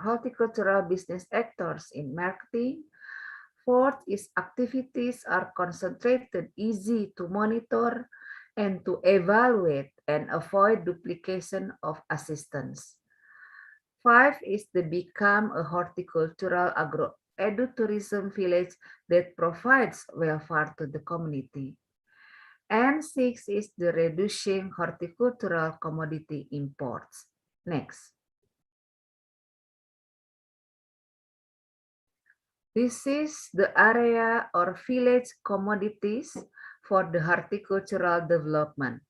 horticultural business actors in marketing. Fourth is activities are concentrated, easy to monitor and to evaluate and avoid duplication of assistance. Five is to become a horticultural agro-edutourism village that provides welfare to the community. And six is the reducing horticultural commodity imports. Next. This is the area or village commodities for the horticultural development.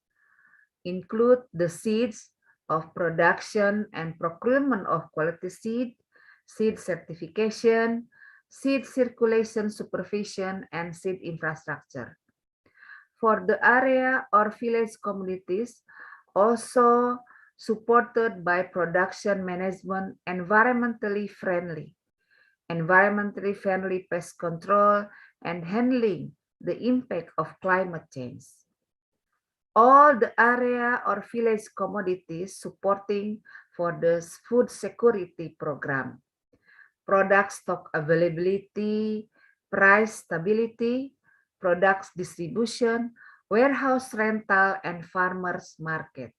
Include the seeds of production and procurement of quality seed certification, seed circulation supervision, and seed infrastructure. For the area or village communities, also supported by production management, environmentally friendly pest control, and handling the impact of climate change. All the area or village commodities supporting for the food security program, product stock availability, price stability, products distribution, warehouse rental, and farmers market.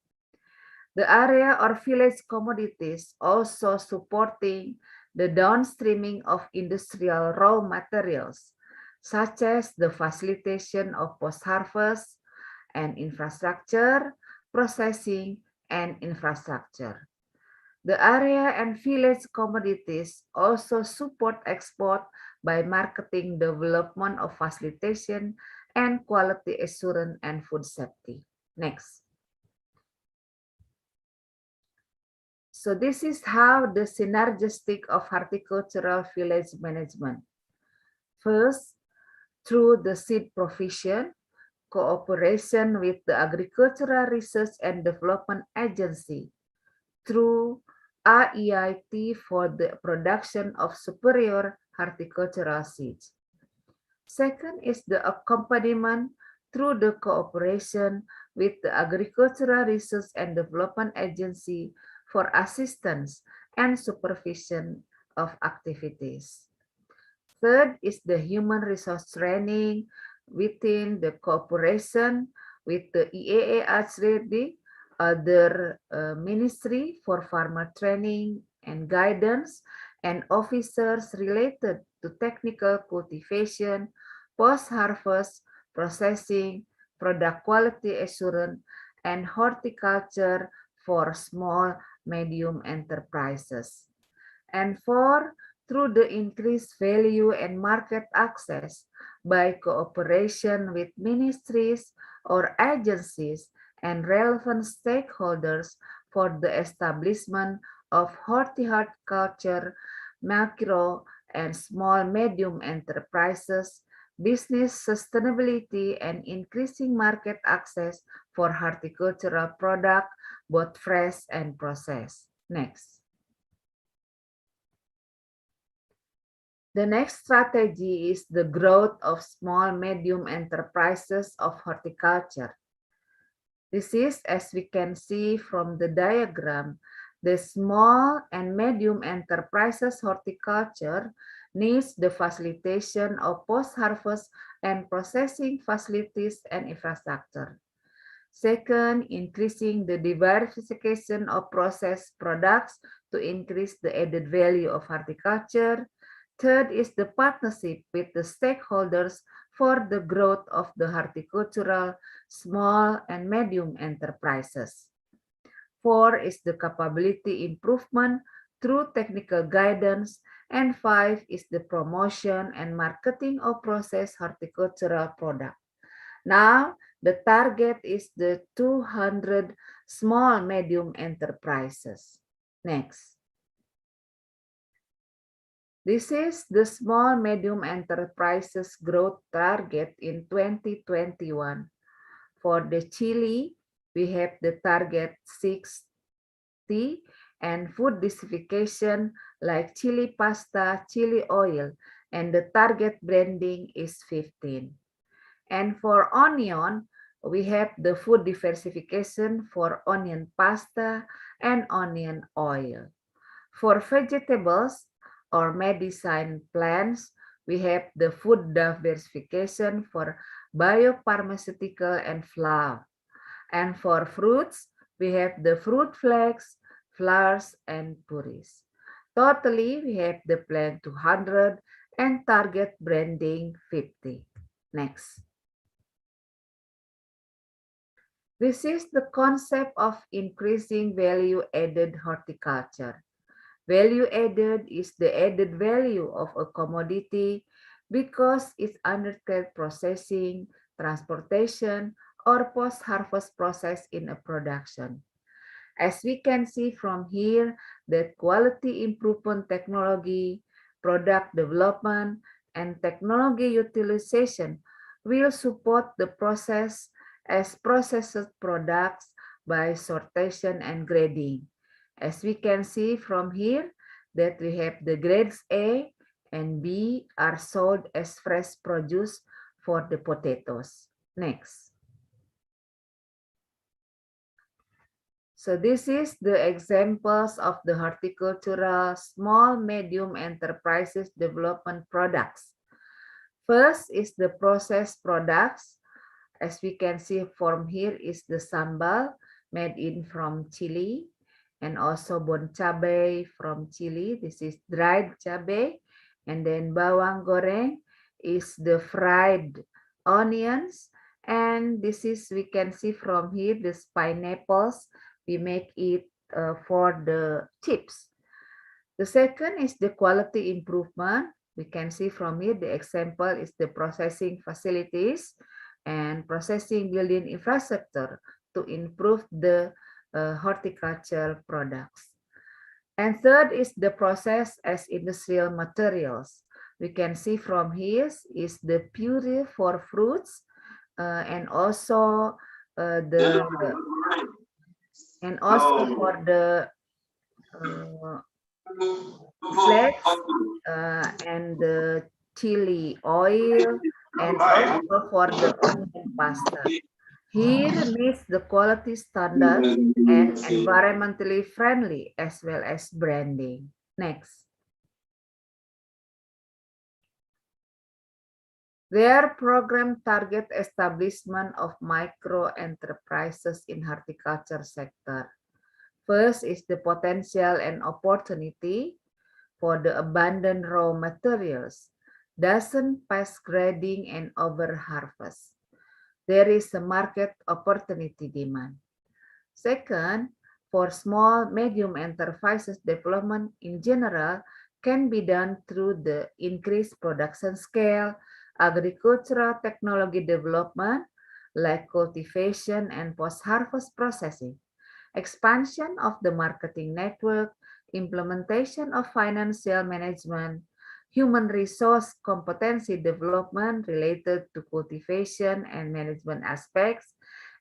The area or village commodities also supporting the downstreaming of industrial raw materials, such as the facilitation of post-harvest and infrastructure, processing, and infrastructure. The area and village commodities also support export by marketing, development of facilitation, and quality assurance and food safety. Next. So this is how the synergistic of horticultural village management. First, through the seed provision, cooperation with the Agricultural Research and Development Agency, through REIT for the production of superior horticultural seeds. Second is the accompaniment through the cooperation with the Agricultural Research and Development Agency for assistance and supervision of activities. Third is the human resource training within the cooperation with the EAAHRD, other ministry for farmer training and guidance, and officers related to technical cultivation, post-harvest, processing, product quality assurance, and horticulture for small medium enterprises. And four, through the increased value and market access by cooperation with ministries or agencies and relevant stakeholders for the establishment of horticulture, macro and small medium enterprises, business sustainability, and increasing market access for horticultural product, both fresh and processed. Next. The next strategy is the growth of small medium enterprises of horticulture. This is, as we can see from the diagram, the small and medium enterprises horticulture needs the facilitation of post-harvest and processing facilities and infrastructure. Second, increasing the diversification of processed products to increase the added value of horticulture. Third is the partnership with the stakeholders for the growth of the horticultural small and medium enterprises. Four is the capability improvement through technical guidance. And five is the promotion and marketing of processed horticultural products. Now, the target is the 200 small medium enterprises. Next. This is the small medium enterprises growth target in 2021. For the chili, we have the target 60 and food diversification like chili pasta, chili oil, and the target branding is 15. And for onion, we have the food diversification for onion pasta and onion oil. For vegetables or medicine plants, we have the food diversification for biopharmaceutical and flour. And for fruits, we have the fruit flags, flowers, and puris. Totally, we have the plan 200 and target branding 50. Next. This is the concept of increasing value-added horticulture. Value added is the added value of a commodity because it undertakes processing, transportation, or post-harvest process in a production. As we can see from here, that quality improvement technology, product development, and technology utilization will support the process as processed products by sortation and grading. As we can see from here, that we have the grades A and B are sold as fresh produce for the potatoes. Next. So this is the examples of the horticultural small medium enterprises development products. First is the processed products. As we can see from here is the sambal made in from Chile, and also bon cabe from Chile. This is dried cabe. And then bawang goreng is the fried onions. And this is, we can see from here, this pineapples. We make it for the chips. The second is the quality improvement. We can see from here, the example is the processing facilities and processing building infrastructure to improve the horticulture products. And third is the process as industrial materials. We can see from here is the puree for fruits and also for the flakes and the chili oil and also for the onion pasta. Here meets the quality standards and environmentally friendly as well as branding. Next. Their program target establishment of micro enterprises in horticulture sector. First is the potential and opportunity for the abundant raw materials, doesn't pass grading and over harvest. There is a market opportunity demand. Second, for small, medium enterprises development in general can be done through the increased production scale, agricultural technology development, like cultivation and post-harvest processing, expansion of the marketing network, implementation of financial management, human resource competency development related to cultivation and management aspects,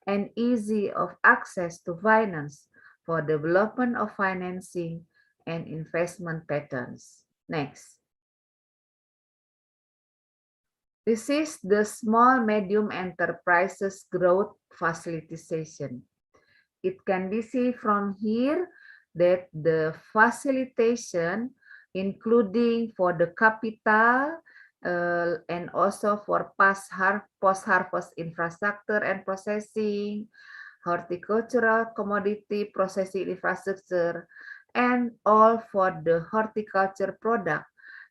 and easy of access to finance for development of financing and investment patterns. Next. This is the small medium enterprises growth facilitation. It can be seen from here that the facilitation, including for the capital and also for post-harvest infrastructure and processing, horticultural commodity processing infrastructure, and all for the horticulture product.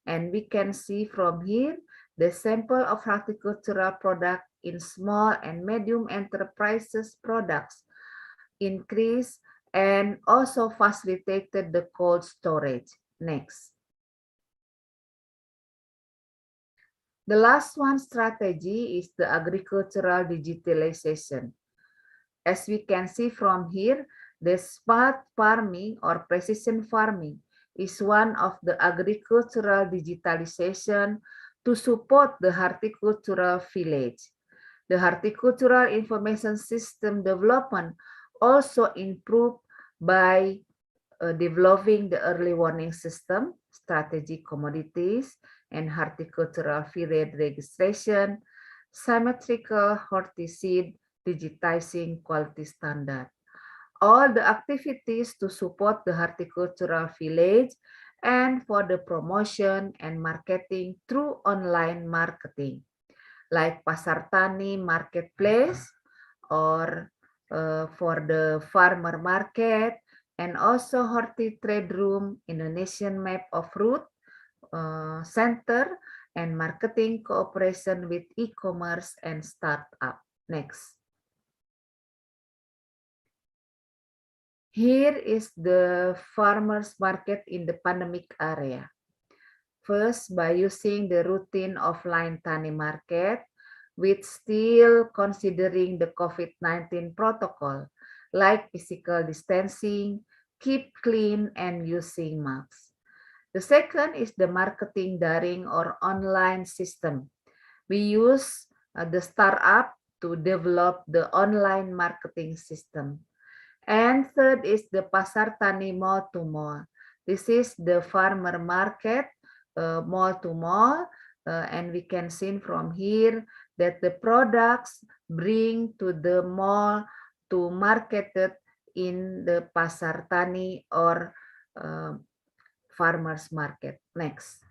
And we can see from here the sample of horticultural product in small and medium enterprises products increase and also facilitated the cold storage. Next. The last one strategy is the agricultural digitalization. As we can see from here, the smart farming or precision farming is one of the agricultural digitalization to support the horticultural village. The horticultural information system development also improved by developing the early warning system, strategic commodities, and horticultural varied registration, symmetrical horticide, digitizing quality standard. all the activities to support the horticultural village and for the promotion and marketing through online marketing, like Pasar Tani Marketplace or for the farmer market, and also Horti Trade Room, Indonesian Map of Route Center, and marketing cooperation with e-commerce and startup. Next. Here is the farmers market in the pandemic area. First, by using the routine offline tani market, with still considering the COVID-19 protocol, like physical distancing, keep clean, and using masks. The second is the marketing daring or online system. We use the startup to develop the online marketing system. And third is the pasar tani mall to mall. This is the farmer market mall to mall, and we can see from here that the products bring to the mall to marketed in the pasar tani or farmers market. Next.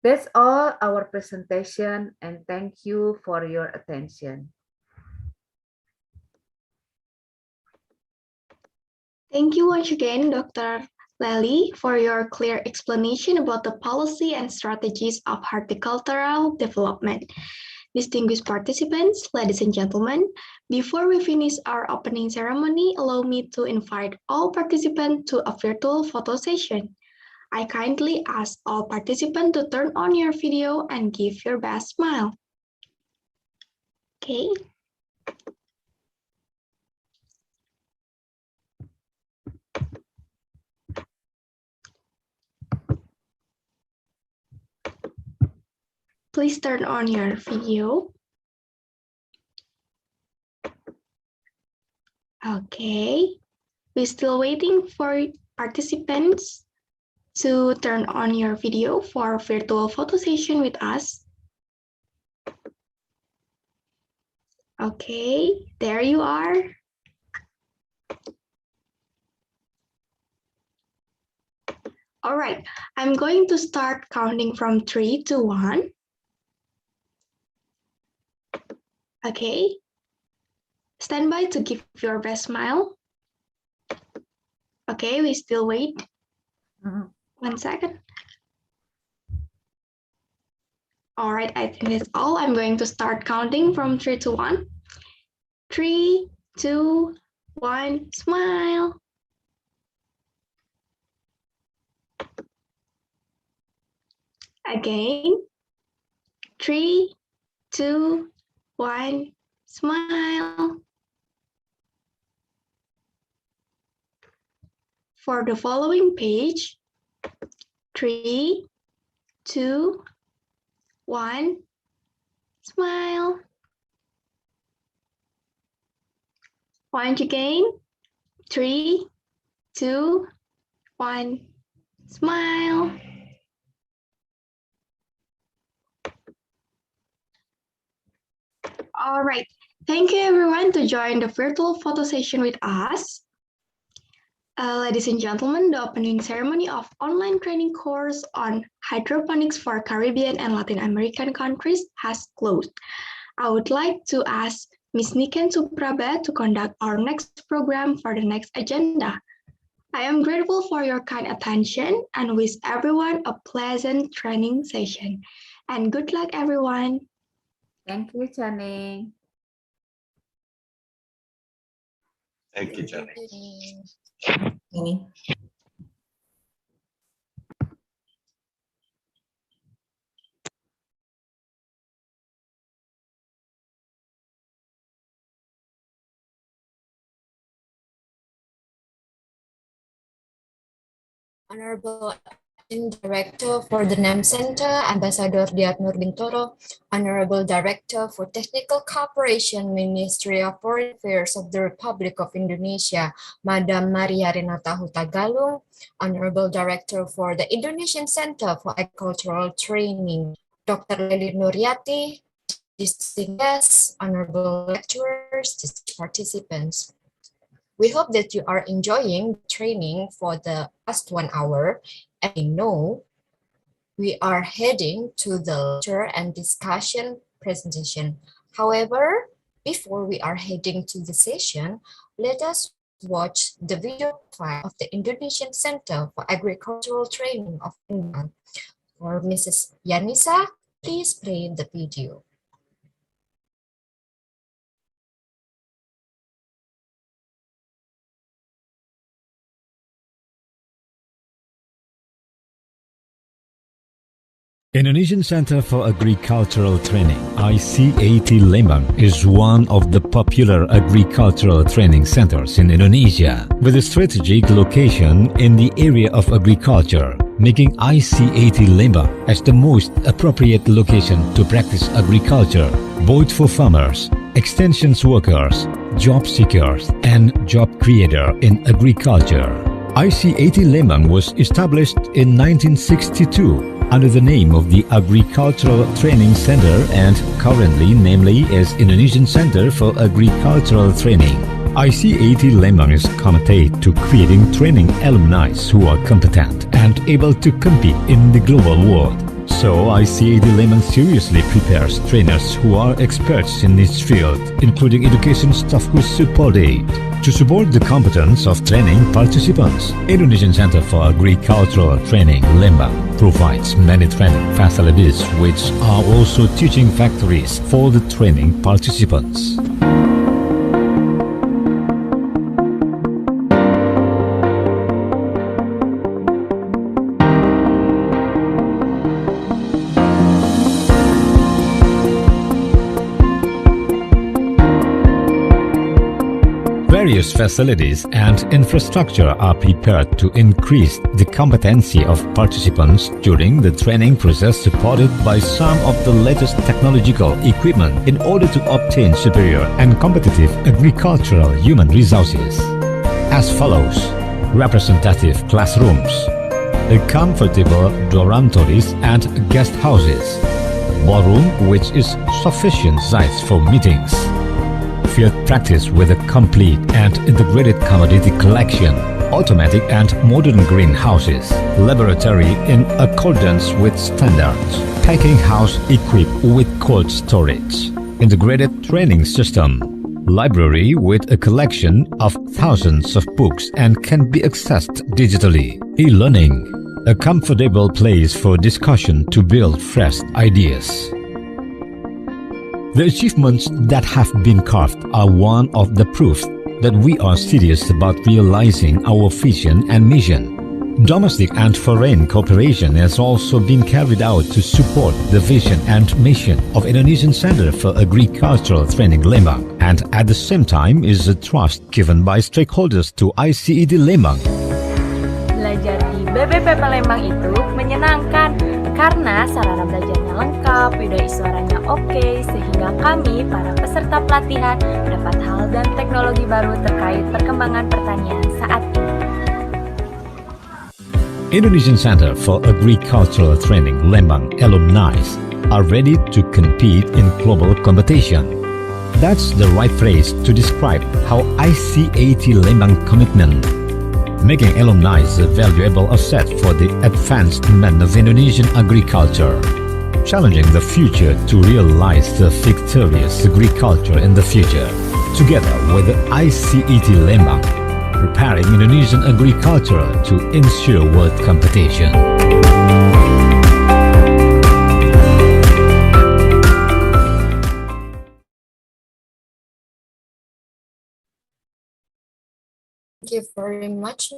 That's all our presentation, and thank you for your attention. Thank you once again, Dr. Lely, for your clear explanation about the policy and strategies of horticultural development. Distinguished participants, ladies and gentlemen, before we finish our opening ceremony, allow me to invite all participants to a virtual photo session. I kindly ask all participants to turn on your video and give your best smile. Okay. Please turn on your video. Okay, we're still waiting for participants to turn on your video for virtual photo session with us. Okay, there you are. All right, I'm going to start counting from 3 to 1. Okay, stand by to give your best smile. Okay, we still wait. 1 second. All right, I think that's all. I'm going to start counting from 3 to 1. 3, 2, 1, smile. Again. 3, 2, 1, smile. For the following page, 3, 2, 1, smile. Once again, 3, 2, 1, smile. All right, thank you everyone to join the virtual photo session with us. Ladies and gentlemen, the opening ceremony of online training course on hydroponics for Caribbean and Latin American countries has closed. I would like to ask Ms. Niken Supraba to conduct our next program for the next agenda. I am grateful for your kind attention and wish everyone a pleasant training session. And good luck, everyone. Thank you, Chani. Thank you, Chani. Honorable Director for the NAM Center, Ambassador Diat Nurdintoro, Honorable Director for Technical Cooperation, Ministry of Foreign Affairs of the Republic of Indonesia, Madam Maria Renata Hutagalung, Honorable Director for the Indonesian Center for Agricultural Training, Dr. Lely Nuryati, distinguished guests, honorable lecturers, distinguished participants. We hope that you are enjoying the training for the past 1 hour. And I know we are heading to the lecture and discussion presentation. However, before we are heading to the session, let us watch the video file of the Indonesian Center for Agricultural Training of Lembang. For Mrs. Yanisa, please play the video. Indonesian Center for Agricultural Training, ICAT Lembang, is one of the popular agricultural training centers in Indonesia, with a strategic location in the area of agriculture, making ICAT Lembang as the most appropriate location to practice agriculture, both for farmers, extensions workers, job seekers, and job creator in agriculture. ICAT Lembang was established in 1962 under the name of the Agricultural Training Center and currently namely as Indonesian Center for Agricultural Training. ICAT Lembang is committed to creating training alumni who are competent and able to compete in the global world. So ICAT Lembang seriously prepares trainers who are experts in this field, including education staff who support it. To support the competence of training participants, Indonesian Center for Agricultural Training Lembang provides many training facilities which are also teaching factories for the training participants. Various facilities and infrastructure are prepared to increase the competency of participants during the training process, supported by some of the latest technological equipment in order to obtain superior and competitive agricultural human resources. As follows: representative classrooms, comfortable dormitories and guest houses, ballroom which is sufficient size for meetings, field practice with a complete and integrated commodity collection, automatic and modern greenhouses, laboratory in accordance with standards, packing house equipped with cold storage, integrated training system, library with a collection of thousands of books and can be accessed digitally, e-learning, a comfortable place for discussion to build fresh ideas. The achievements that have been carved are one of the proofs that we are serious about realizing our vision and mission. Domestic and foreign cooperation has also been carried out to support the vision and mission of Indonesian Center for Agricultural Training Lembang, and at the same time is a trust given by stakeholders to ICAT Lembang. Belajar di BBP Palembang itu menyenangkan karena sarana belajarnya lengkap, video suaranya oke, sehingga kami, para peserta pelatihan, mendapat hal dan teknologi baru terkait perkembangan pertanian saat ini. Indonesian Center for Agricultural Training Lembang alumni are ready to compete in global competition. That's the right phrase to describe how ICAT Lembang commitment, making alumni a valuable asset for the advancement of Indonesian agriculture, challenging the future to realize the victorious agriculture in the future, together with the ICAT Lembang, preparing Indonesian agriculture to ensure world competition. Thank you very much,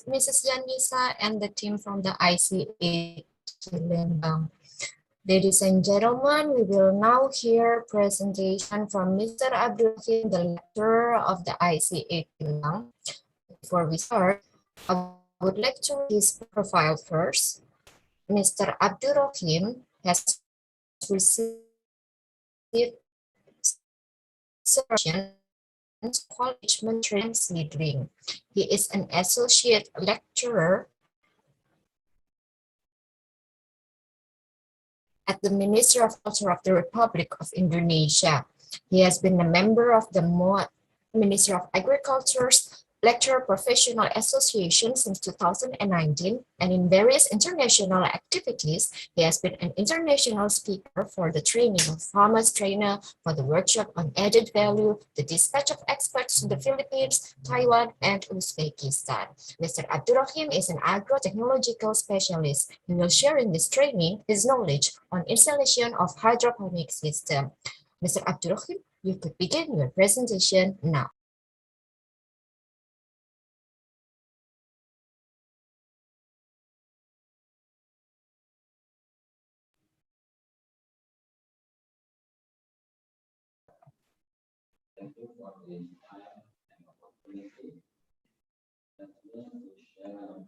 Mrs. Janisa and the team from the ICAT Lembang. Ladies and gentlemen, we will now hear a presentation from Mr. Abdurrahim, the lecturer of the ICAT Lembang. Before we start, I would like to read his profile first. Mr. Abdurrahim has received college training leading. He is an associate lecturer at the Ministry of Culture of the Republic of Indonesia. He has been a member of the Ministry of Agriculture's Lecturer Professional Association since 2019, and in various international activities, he has been an international speaker for the training of farmers trainer, for the workshop on added value, the dispatch of experts to the Philippines, Taiwan, and Uzbekistan. Mr. Abdurrahim is an agro-technological specialist. He will share in this training his knowledge on installation of hydroponic system. Mr. Abdurrahim, you could begin your presentation now. Thank you for this time and opportunity. Let me share.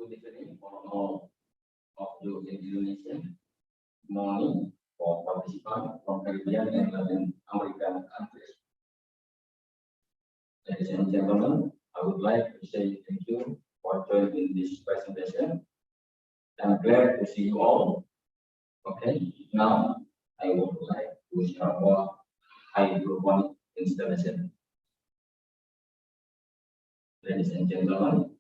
Good evening for all of you in Indonesia. Morning for participants from Caribbean and Latin American countries. Ladies and gentlemen, I would like to say thank you for joining this presentation. I'm glad to see you all. Okay, now I would like to share about hydroponic installation. Ladies and gentlemen,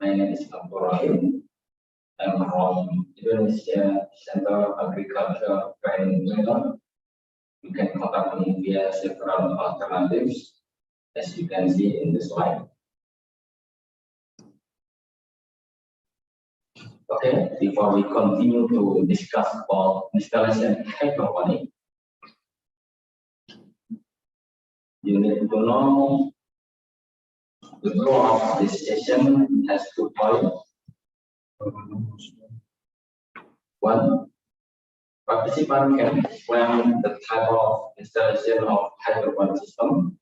my name is Abdurrahim. I'm from Indonesia Center Agriculture Training Center. You can contact me via several alternatives, as you can see in the slide. Okay, before we continue to discuss about installation hydroponic, you need to know the goal of this session has 2 points. One, participant can explain the type of installation of hydroponic system.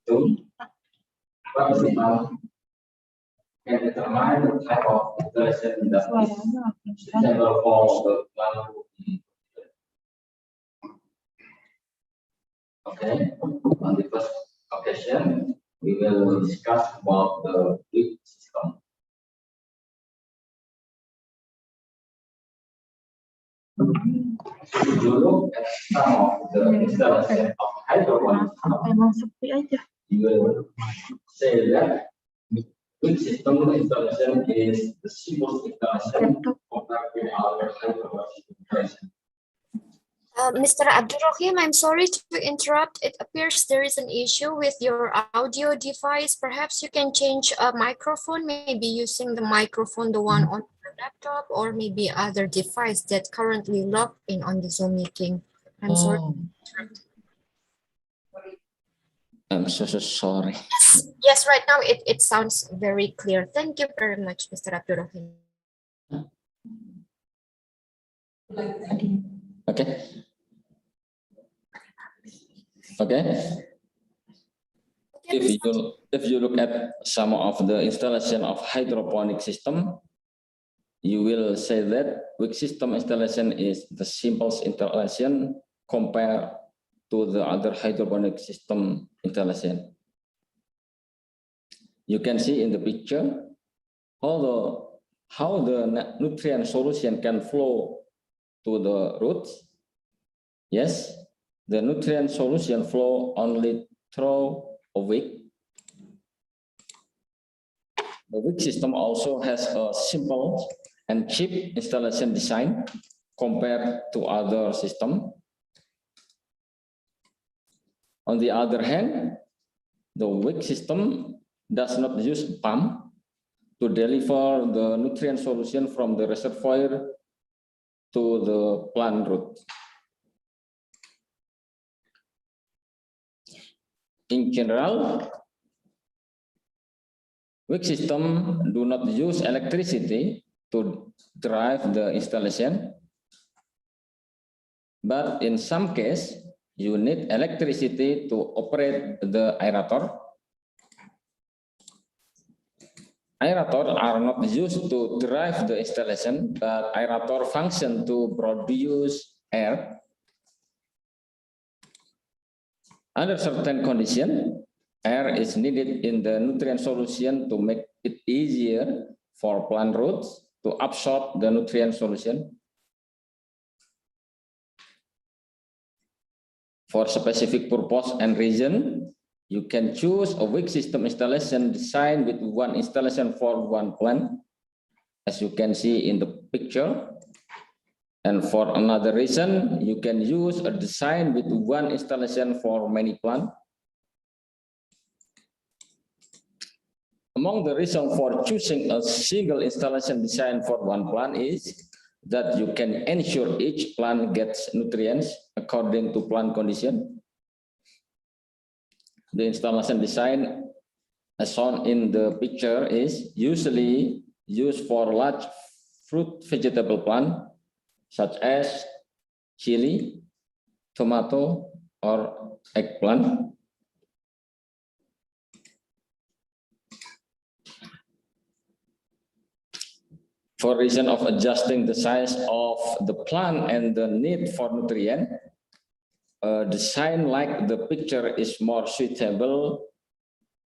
2, participant can determine the type of installation that is suitable for the plant. Okay, on the first occasion, we will discuss about the Wick system. If you look at some of the installation of hydroponic system, you will say that Wick system installation is the simplest installation compared with other hydroponic installation. Mr. Abdurrahim, I'm sorry to interrupt. It appears there is an issue with your audio device. Perhaps you can change a microphone, maybe using the microphone, the one on your laptop, or maybe other device that currently logged in on the Zoom meeting. I'm sorry. I'm so sorry. Yes, right now it sounds very clear. Thank you very much, Mr. Abdurrahim. Okay. Okay. If you look at some of the installation of hydroponic system, you will say that Wick system installation is the simplest installation compared to the other hydroponic system installation. You can see in the picture how the nutrient solution can flow to the roots. Yes, the nutrient solution flow only through a wick. The wick system also has a simple and cheap installation design compared to other systems. On the other hand, the wick system does not use pump to deliver the nutrient solution from the reservoir to the plant root. In general, Wick system do not use electricity to drive the installation. but in some case, you need electricity to operate the aerator. Aerators are not used to drive the installation, but aerator function to produce air. Under certain conditions, air is needed in the nutrient solution to make it easier for plant roots to absorb the nutrient solution. For specific purpose and reason, you can choose a Wick system installation designed with one installation for one plant, as you can see in the picture. And for another reason, you can use a design with one installation for many plants. Among the reasons for choosing a single installation design for one plant is that you can ensure each plant gets nutrients according to plant condition. The installation design as shown in the picture is usually used for large fruit vegetable plant such as chili, tomato, or eggplant. For reason of adjusting the size of the plant and the need for nutrient, a design like the picture is more suitable.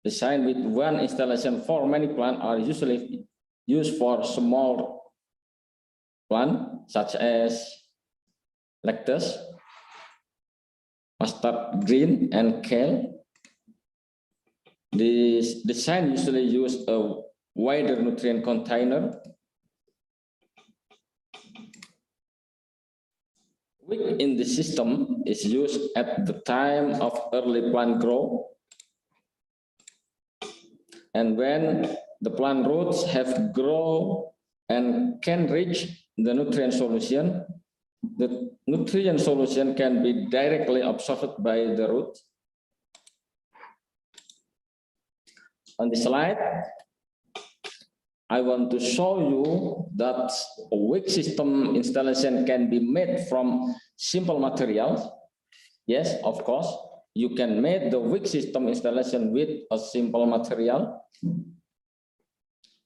Design with one installation for many plants are usually used for small plants such as lettuce, mustard green, and kale. This design usually use a wider nutrient container. Wick in the system is used at the time of early plant growth, and when the plant roots have grown and can reach the nutrient solution, the nutrient solution can be directly absorbed by the roots. On the slide, I want to show you that a Wick system installation can be made from simple materials. Yes, of course, you can make the Wick system installation with a simple material.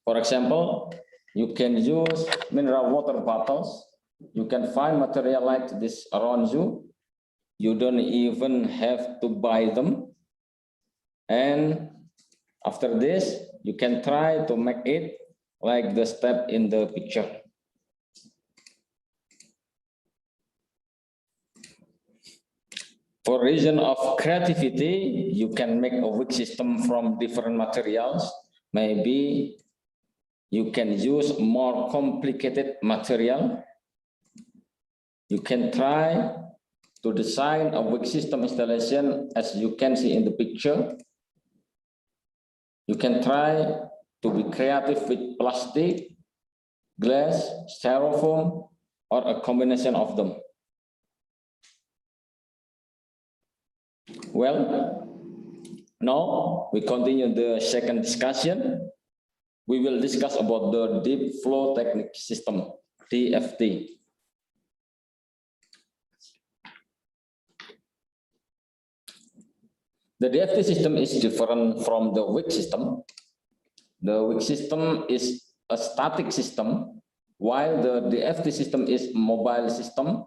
For example, you can use mineral water bottles. You can find material like this around you. You don't even have to buy them. And after this, you can try to make it like the step in the picture. For reason of creativity, you can make a Wick system from different materials. Maybe you can use more complicated material. You can try to design a Wick system installation as you can see in the picture. You can try to be creative with plastic, glass, styrofoam, or a combination of them. Well, now we continue the second discussion. We will discuss about the deep flow technique system, DFT. The DFT system is different from the Wick system. The Wick system is a static system, while the DFT system is a mobile system.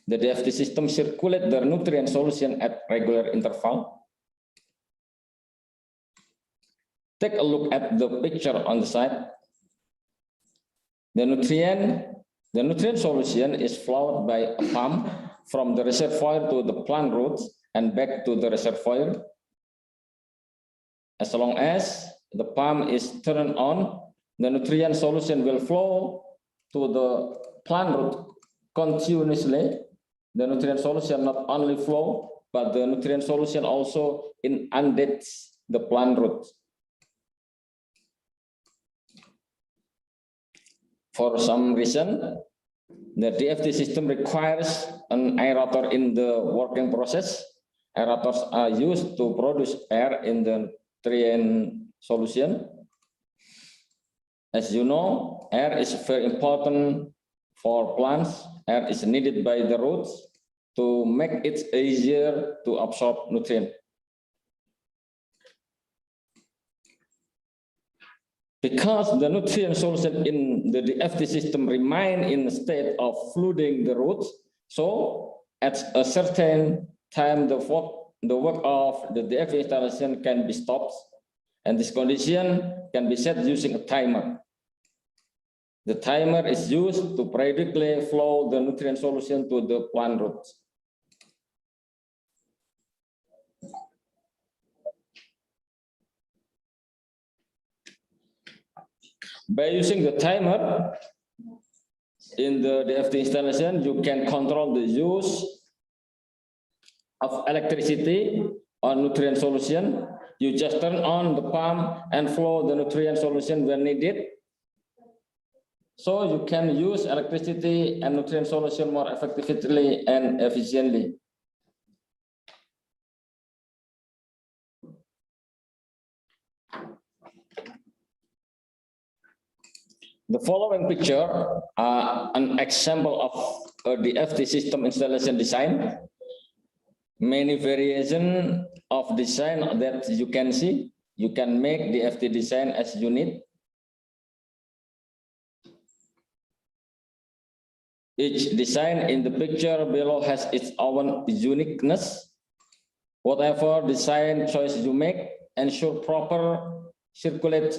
The DFT system circulates the nutrient solution at regular interval. Take a look at the picture on the side. The nutrient solution is flowed by a pump from the reservoir to the plant roots and back to the reservoir. As long as the pump is turned on, the nutrient solution will flow to the plant root continuously. The nutrient solution not only flow, but the nutrient solution also inundates the plant root. For some reason, the DFT system requires an aerator in the working process. Aerators are used to produce air in the nutrient solution. As you know, air is very important for plants. Air is needed by the roots to make it easier to absorb nutrients. Because the nutrient solution in the Dft system remain in a state of flooding the roots, so at a certain time the work of the Dft installation can be stopped, and this condition can be set using a timer. The timer is used to periodically flow the nutrient solution to the plant roots. By using the timer in the Dft installation, you can control the use of electricity or nutrient solution. You just turn on the pump and flow the nutrient solution when needed. So you can use electricity and nutrient solution more effectively and efficiently. The following picture are an example of a Dft system installation design. Many variations of design that you can see. You can make Dft design as you need. Each design in the picture below has its own uniqueness. Whatever design choice you make, ensure proper circulation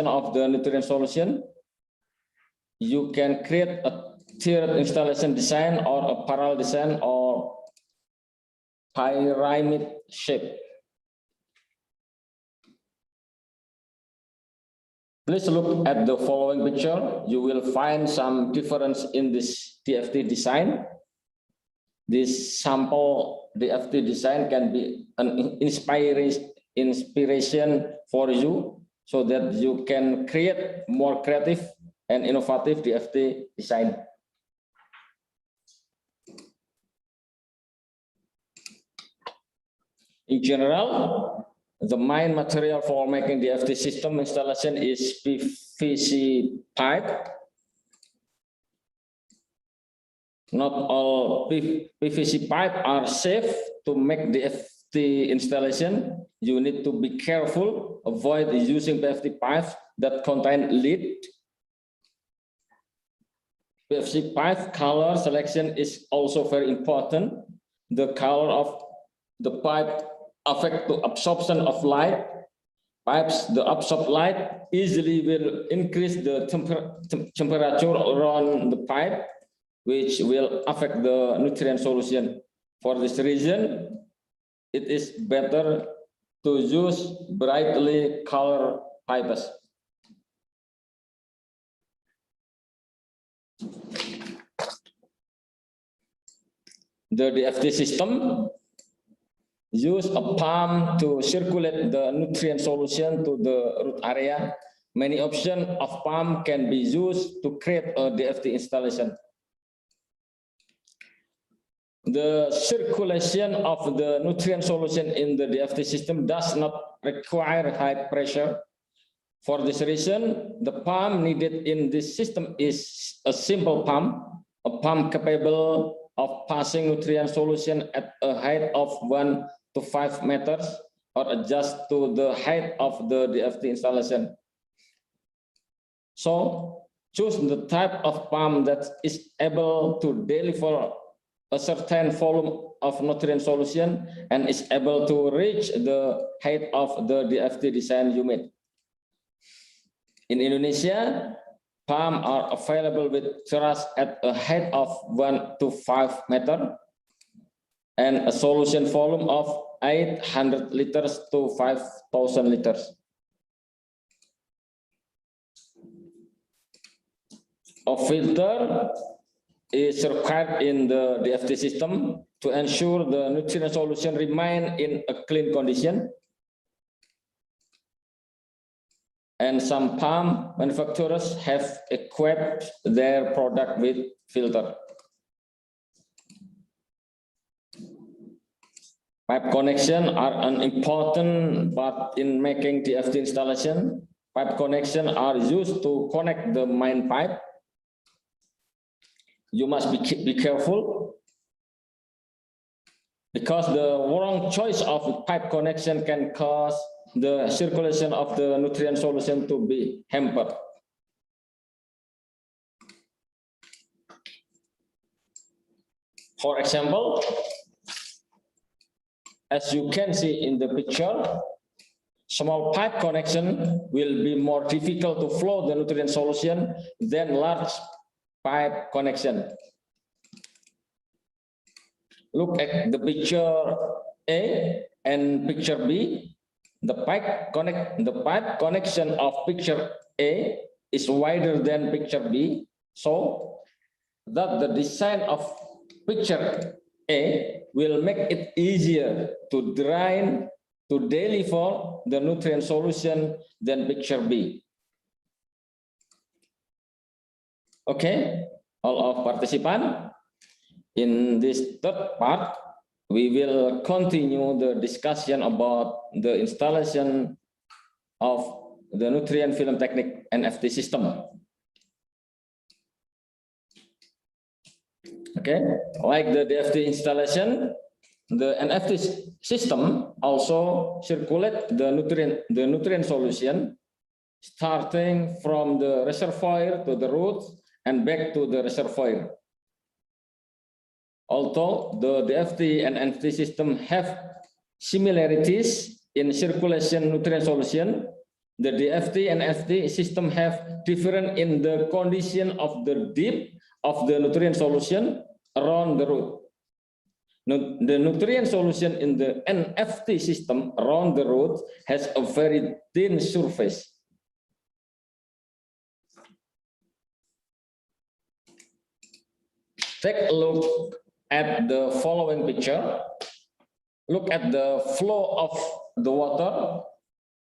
of the nutrient solution. You can create a tiered installation design or a parallel design or pyramid shape. Please look at the following picture. You will find some difference in this Dft design. This sample Dft design can be an inspiration for you so that you can create more creative and innovative Dft design. In general, the main material for making the Dft system installation is PVC pipe. Not all PVC pipe are safe to make the Dft installation. You need to be careful, avoid using PVC pipes that contain lead. PVC pipe color selection is also very important. The color of the pipe affect the absorption of light. Pipes that absorb light easily will increase the temperature around the pipe, which will affect the nutrient solution. For this reason, it is better to use brightly colored pipes. The Dft system use a pump to circulate the nutrient solution to the root area. Many options of pump can be used to create a Dft installation. The circulation of the nutrient solution in the Dft system does not require high pressure. For this reason, the pump needed in this system is a simple pump, a pump capable of passing nutrient solution at a height of 1 to 5 meters or adjust to the height of the Dft installation. So choose the type of pump that is able to deliver a certain volume of nutrient solution and is able to reach the height of the Dft design you made. In Indonesia, pumps are available with truss at a height of 1 to 5 meters and a solution volume of 800 liters to 5,000 liters. A filter is required in the Dft system to ensure the nutrient solution remain in a clean condition. And some pump manufacturers have equipped their product with filter. Pipe connection are an important part in making Dft installation. Pipe connection are used to connect the main pipe. you must be careful, because the wrong choice of pipe connection can cause the circulation of the nutrient solution to be hampered. For example, as you can see in the picture, small pipe connection will be more difficult to flow the nutrient solution than large pipe connection. Look at the picture A and picture B. The pipe connection of picture A is wider than picture B, so that the design of picture A will make it easier to drain, to deliver the nutrient solution than picture B. Okay, all of participants, in this third part, we will continue the discussion about the installation of the nutrient film technique Nft system. Okay, like the Dft installation, the Nft system also circulate the nutrient solution starting from the reservoir to the roots and back to the reservoir. Although the Dft and Nft system have similarities in circulation nutrient solution, the Dft and Nft system have different in the condition of the depth of the nutrient solution around the root. The nutrient solution in the Nft system around the root has a very thin surface. Take a look at the following picture. Look at the flow of the water.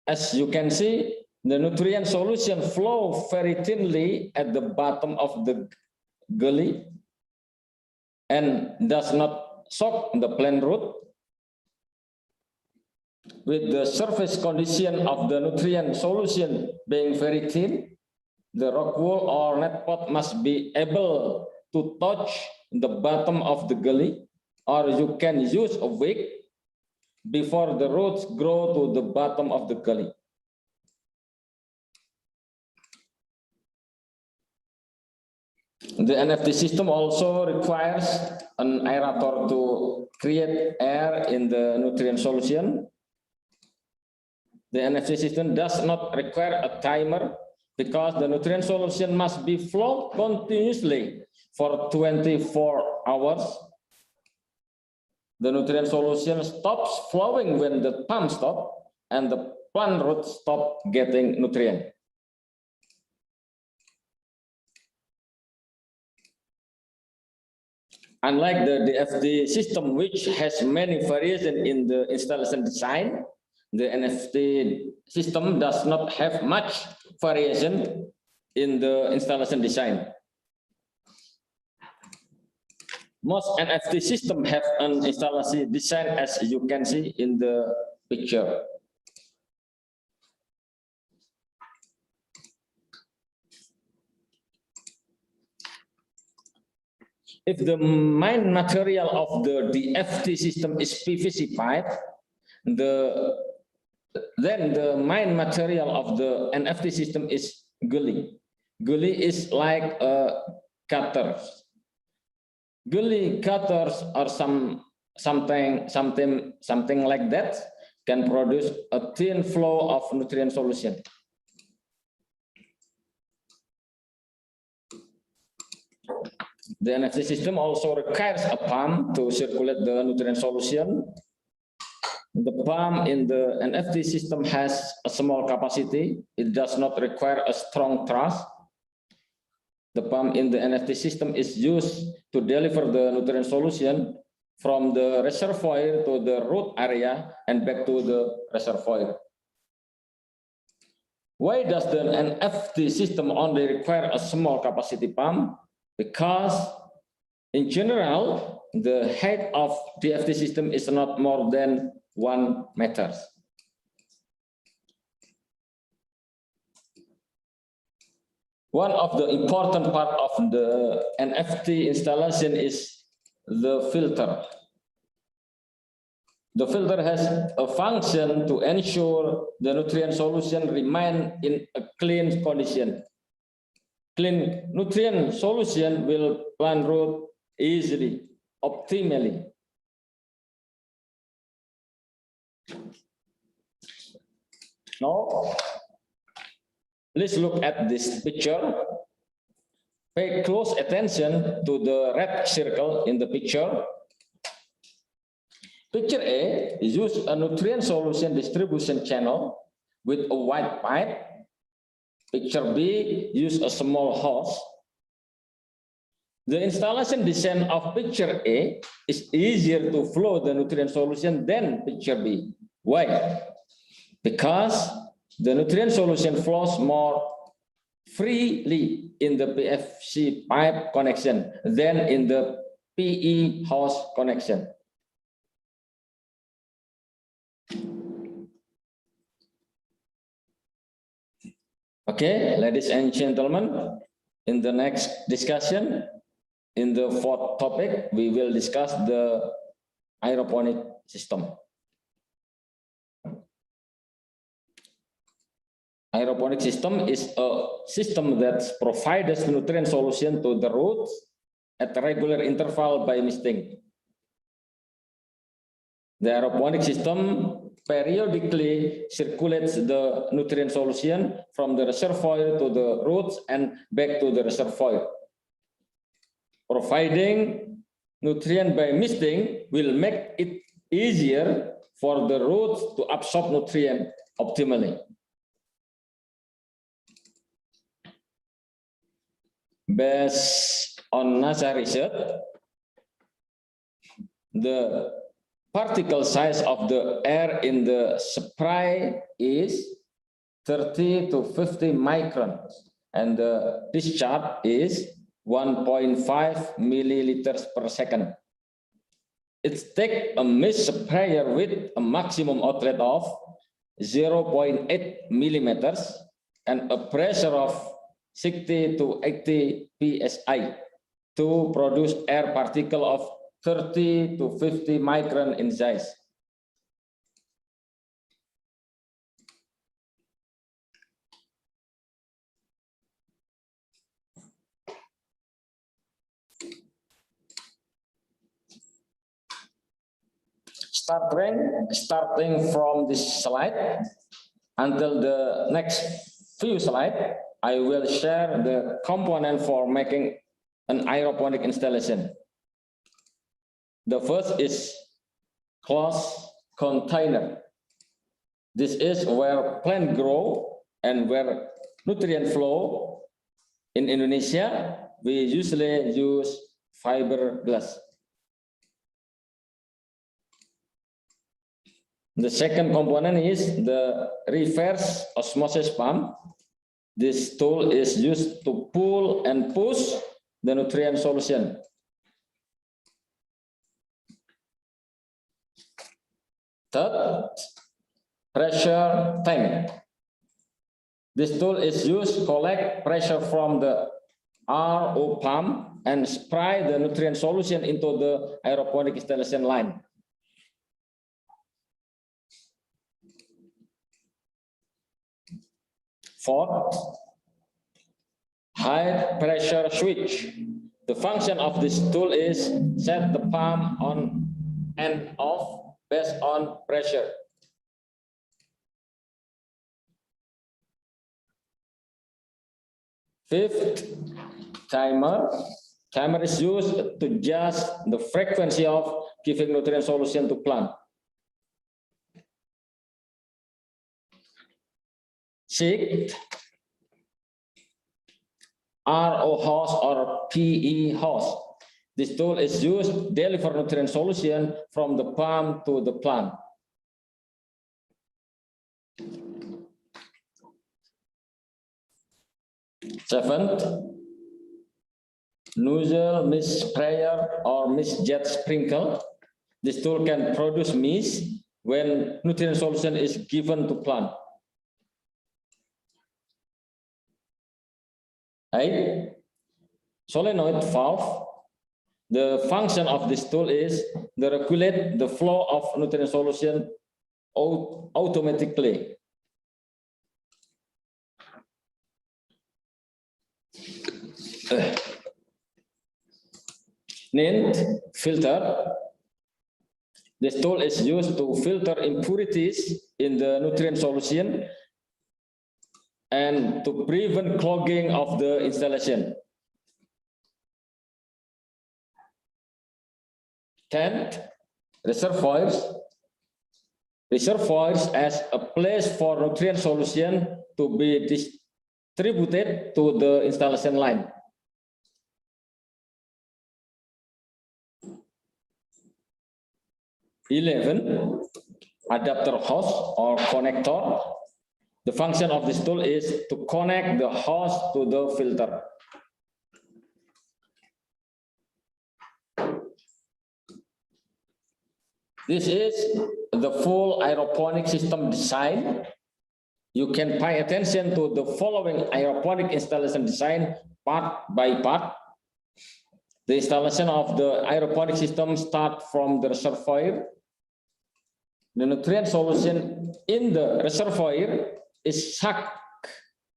As you can see, the nutrient solution flow very thinly at the bottom of the gully and does not soak the plant root. With the surface condition of the nutrient solution being very thin, the rock wool or net pot must be able to touch the bottom of the gully, or you can use a wick before the roots grow to the bottom of the gully. The Nft system also requires an aerator to create air in the nutrient solution. The Nft system does not require a timer because the nutrient solution must be flowed continuously for 24 hours. The nutrient solution stops flowing when the pump stops and the plant roots stop getting nutrient. Unlike the Dft system, which has many variations in the installation design, the Nft system does not have much variation in the installation design. Most Nft systems have an installation design as you can see in the picture. If the main material of the Dft system is PVC pipe, then the main material of the Nft system is gully. Gully is like cutters. Gully cutters or something like that can produce a thin flow of nutrient solution. The Nft system also requires a pump to circulate the nutrient solution. The pump in the Nft system has a small capacity. It does not require a strong thrust. The pump in the Nft system is used to deliver the nutrient solution from the reservoir to the root area and back to the reservoir. Why does the Nft system only require a small capacity pump? Because in general, the height of the Dft system is not more than 1 meter. One of the important part of the NFT installation is the filter. The filter has a function to ensure the nutrient solution remain in a clean condition. Clean nutrient solution will plant root easily, optimally. Now, let's look at this picture. Pay close attention to the red circle in the picture. Picture A uses a nutrient solution distribution channel with a wide pipe. Picture B uses a small hose. The installation design of picture A is easier to flow the nutrient solution than picture B. Why? Because the nutrient solution flows more freely in the PVC pipe connection than in the PE hose connection. Okay, ladies and gentlemen, in the next discussion, in the fourth topic, we will discuss the aeroponic system. Aeroponic system is a system that provides nutrient solution to the roots at a regular interval by misting. The aeroponic system periodically circulates the nutrient solution from the reservoir to the roots and back to the reservoir. Providing nutrient by misting will make it easier for the roots to absorb nutrient optimally. Based on NASA research, the particle size of the air in the spray is 30 to 50 microns, and the discharge is 1.5 milliliters per second. It takes a mist sprayer with a maximum outlet of 0.8 millimeters and a pressure of 60 to 80 psi to produce air particle of 30 to 50 micron in size. Starting from this slide until the next few slides, I will share the component for making an aeroponic installation. The first is closed container. This is where plant grow and where nutrient flow. In Indonesia, we usually use fiberglass. The second component is the reverse osmosis pump. This tool is used to pull and push the nutrient solution. Third, pressure tank. This tool is used to collect pressure from the RO pump and spray the nutrient solution into the aeroponic installation line. Fourth, high pressure switch. The function of this tool is set the pump on and off based on pressure. Fifth, timer. Timer is used to adjust the frequency of giving nutrient solution to plant. Sixth, RO hose or PE hose. This tool is used to deliver nutrient solution from the pump to the plant. Seventh, nozzle mist sprayer or mist jet sprinkle. This tool can produce mist when nutrient solution is given to plant. 8. Solenoid valve. The function of this tool is to regulate the flow of nutrient solution automatically. Nft filter. This tool is used to filter impurities in the nutrient solution and to prevent clogging of the installation. 10. Reservoirs. Reservoirs as a place for nutrient solution to be distributed to the installation line. 11. Adapter hose or connector. The function of this tool is to connect the hose to the filter. This is the full aeroponic system design. You can pay attention to the following aeroponic installation design part by part. The installation of the aeroponic system starts from the reservoir. The nutrient solution in the reservoir is sucked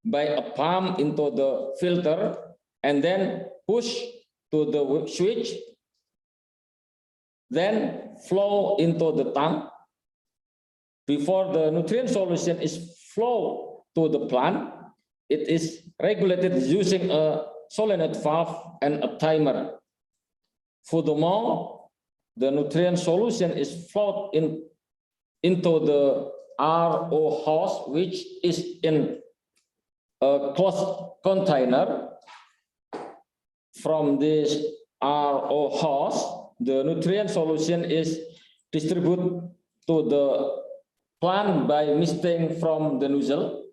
by a pump into the filter and then pushed to the switch, then flow into the tank. Before the nutrient solution is flowed to the plant, it is regulated using a solenoid valve and a timer. Furthermore, the nutrient solution is flowed into the RO hose, which is in a closed container. From this RO hose, the nutrient solution is distributed to the plant by misting from the nozzle.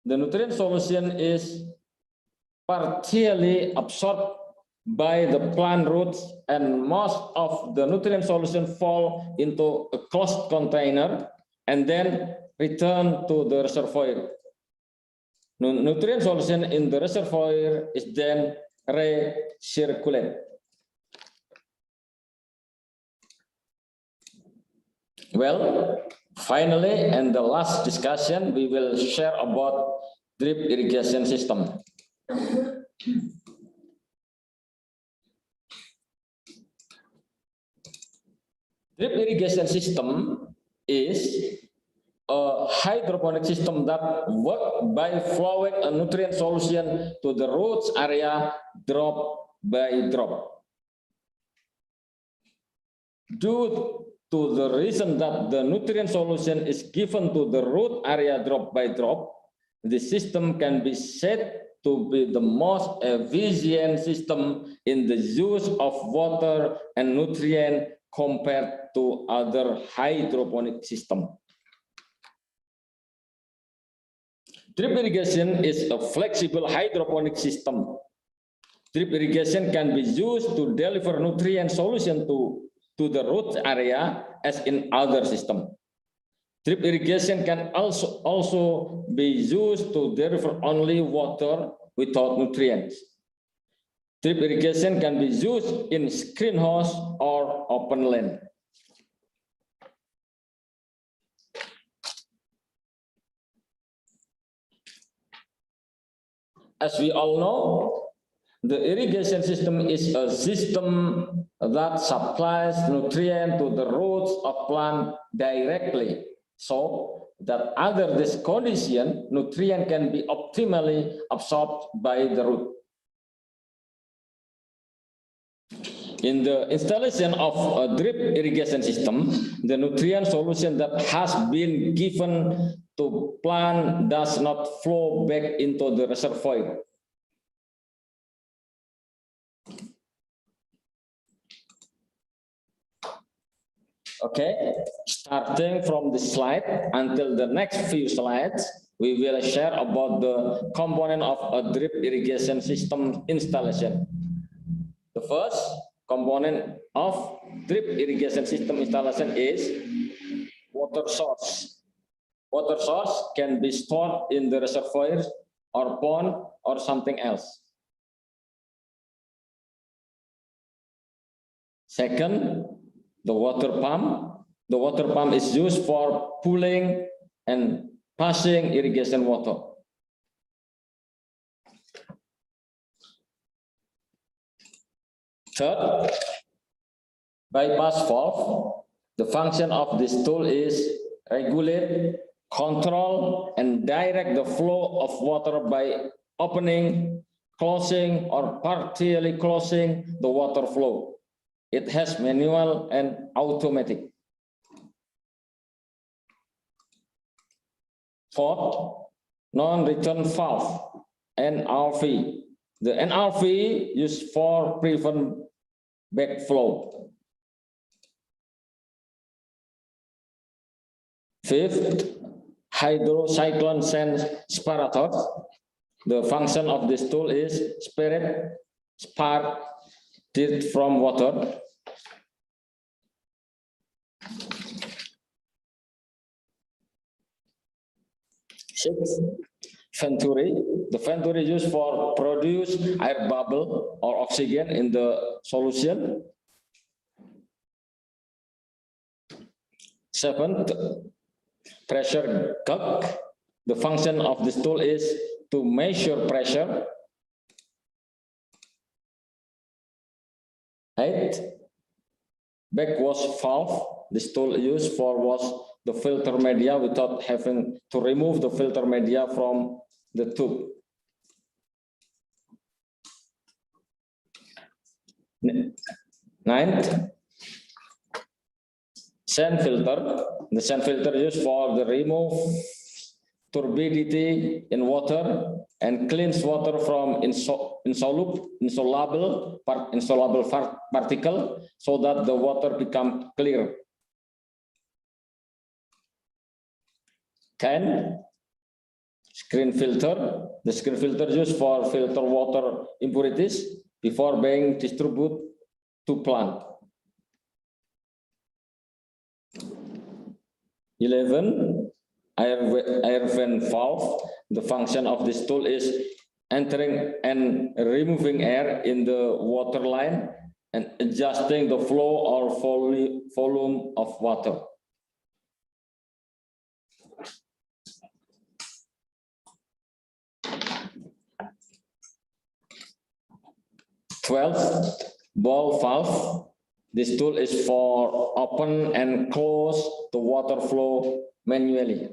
The nutrient solution is partially absorbed by the plant roots, and most of the nutrient solution fall into a closed container and then return to the reservoir. Nutrient solution in the reservoir is then recirculated. Well, finally, and the last discussion, we will share about drip irrigation system. Drip irrigation system is a hydroponic system that works by flowing a nutrient solution to the roots area drop by drop. Due to the reason that the nutrient solution is given to the root area drop by drop, the system can be said to be the most efficient system in the use of water and nutrient compared to other hydroponic system. Drip irrigation is a flexible hydroponic system. Drip irrigation can be used to deliver nutrient solution to the root area as in other system. Drip irrigation can also be used to deliver only water without nutrients. Drip irrigation can be used in screen house or open land. As we all know, the irrigation system is a system that supplies nutrient to the roots of plant directly, so that under this condition, nutrient can be optimally absorbed by the root. In the installation of a drip irrigation system, the nutrient solution that has been given to plant does not flow back into the reservoir. Okay, starting from this slide until the next few slides, we will share about the component of a drip irrigation system installation. The first component of drip irrigation system installation is water source. Water source can be stored in the reservoirs or pond or something else. Second, the water pump. The water pump is used for pulling and passing irrigation water. Third, bypass valve. The function of this tool is regulate, control, and direct the flow of water by opening, closing, or partially closing the water flow. It has manual and automatic. Fourth, non-return valve, NRV. The NRV used for prevent backflow. Fifth, hydrocyclone sense separator. The function of this tool is spark dirt from water. Sixth, venturi. The venturi used for produce air bubble or oxygen in the solution. Seventh, pressure gauge. The function of this tool is to measure pressure. Eighth, backwash valve. This tool used for wash the filter media without having to remove the filter media from the tube. Ninth, sand filter. The sand filter used for the remove turbidity in water and cleans water from insoluble particle so that the water becomes clear. 10, screen filter. The screen filter used for filter water impurities before being distributed to plant. 11, air vent valve. The function of this tool is entering and removing air in the water line and adjusting the flow or volume of water. Ball valve. This tool is for open and close the water flow manually.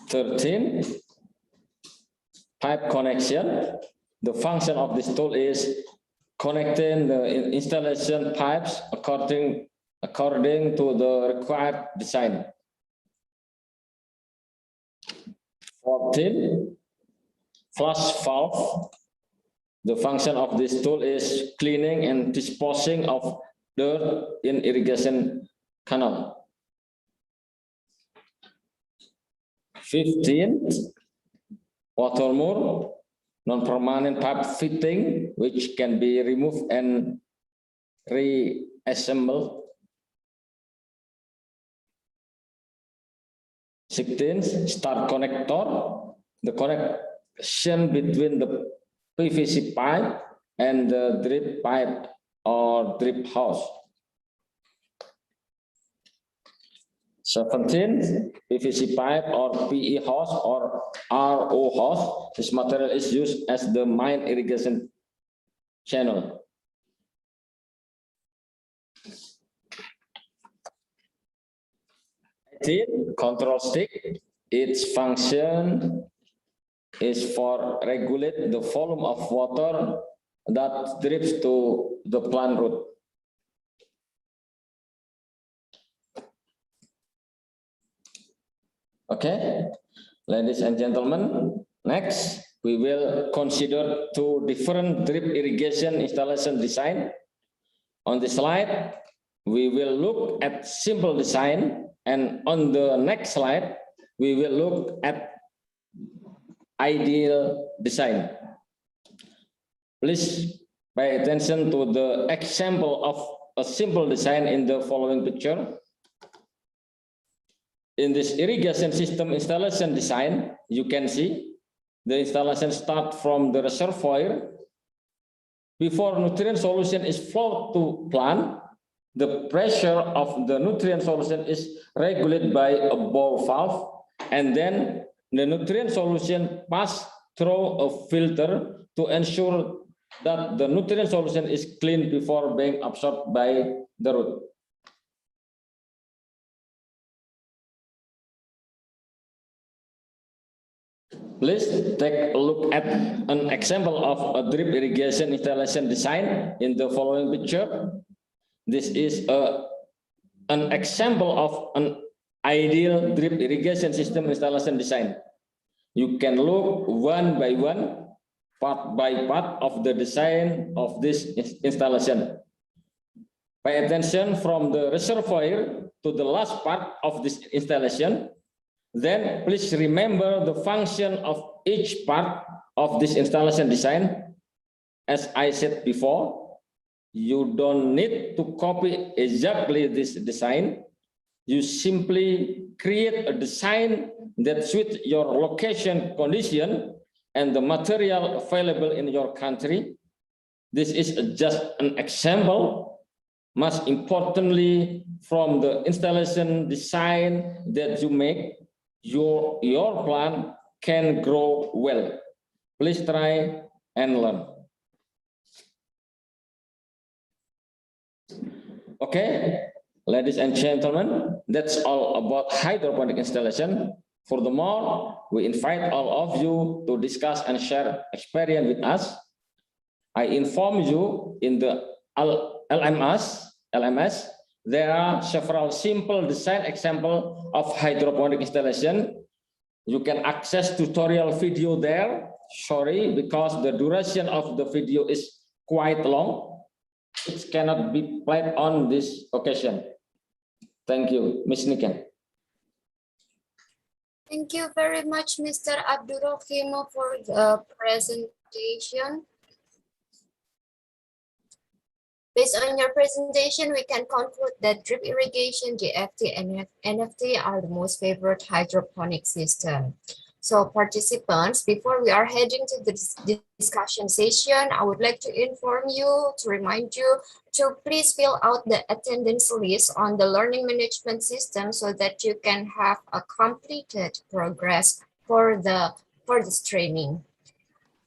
13, pipe connection. The function of this tool is connecting the installation pipes according to the required design. 14, flush valve. The function of this tool is cleaning and disposing of dirt in irrigation canal. 15, water mur, non-permanent pipe fitting, which can be removed and reassembled. 16, star connector, the connection between the PVC pipe and the drip pipe or drip hose. 17, PVC pipe or PE hose or RO hose. This material is used as the main irrigation channel. 18, control stick. Its function is for regulate the volume of water that drips to the plant root. Okay, ladies and gentlemen, next we will consider two different drip irrigation installation design. On the slide, we will look at simple design, and on the next slide, we will look at ideal design. Please pay attention to the example of a simple design in the following picture. in this irrigation system installation design, you can see the installation start from the reservoir. Before nutrient solution is flowed to plant, the pressure of the nutrient solution is regulated by a bore valve, and then the nutrient solution pass through a filter to ensure that the nutrient solution is clean before being absorbed by the root. Please take a look at an example of a drip irrigation installation design in the following picture. This is an example of an ideal drip irrigation system installation design. You can look one by one, part by part of the design of this installation. Pay attention from the reservoir to the last part of this installation. Then please remember the function of each part of this installation design. As I said before, you don't need to copy exactly this design. You simply create a design that suits your location condition and the material available in your country. This is just an example. Most importantly, from the installation design that you make, your plant can grow well. Please try and learn. Okay, ladies and gentlemen, that's all about hydroponic installation. Furthermore, we invite all of you to discuss and share experience with us. I inform you in the LMS, there are several simple design examples of hydroponic installation. You can access tutorial video there. Sorry, because the duration of the video is quite long. It cannot be played on this occasion. Thank you, Ms. Niken. Thank you very much, Mr. Abdurrahim, for the presentation. Based on your presentation, we can conclude that drip irrigation, DFT, and NFT are the most favorite hydroponic system. So participants, before we are heading to the discussion session, I would like to remind you to please fill out the attendance list on the learning management system so that you can have a completed progress for this training.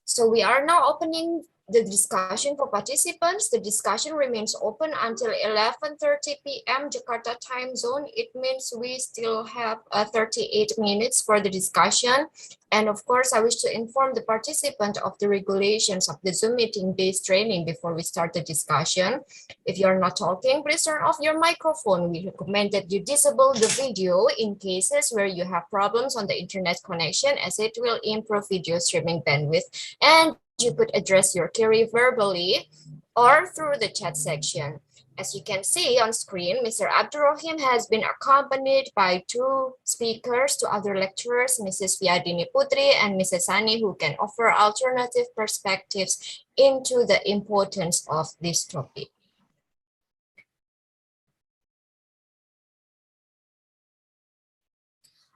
So we are now opening the discussion for participants. The discussion remains open until 11:30 p.m. Jakarta time zone. It means we still have 38 minutes for the discussion. And of course, I wish to inform the participant of the regulations of the Zoom meeting-based training before we start the discussion. If you're not talking, please turn off your microphone. We recommend that you disable the video in cases where you have problems on the internet connection, as it will improve video streaming bandwidth. And you could address your query verbally or through the chat section. As you can see on screen, Mr. Abdurrahim has been accompanied by two speakers, two other lecturers, Mrs. Viadini Putri and Mrs. Sani, who can offer alternative perspectives into the importance of this topic.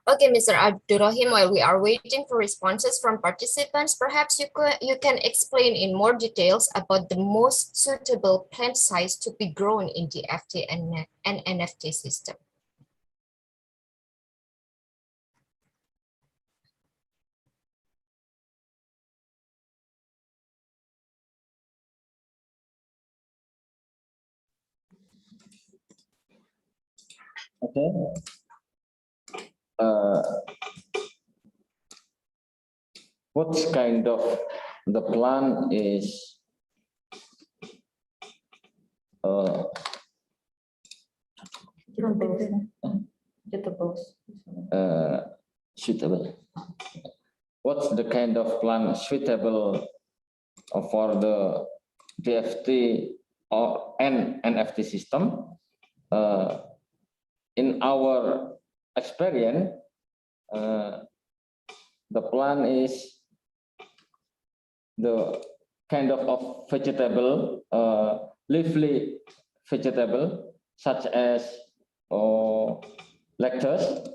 Okay, Mr. Abdurrahim, while we are waiting for responses from participants, perhaps you can explain in more details about the most suitable plant size to be grown in the DFT and NFT system. Okay. What kind of the plant is suitable? What's the kind of plant suitable for the DFT or NFT system? In our experience, the plant is the kind of vegetable, leafy vegetable, such as lettuce,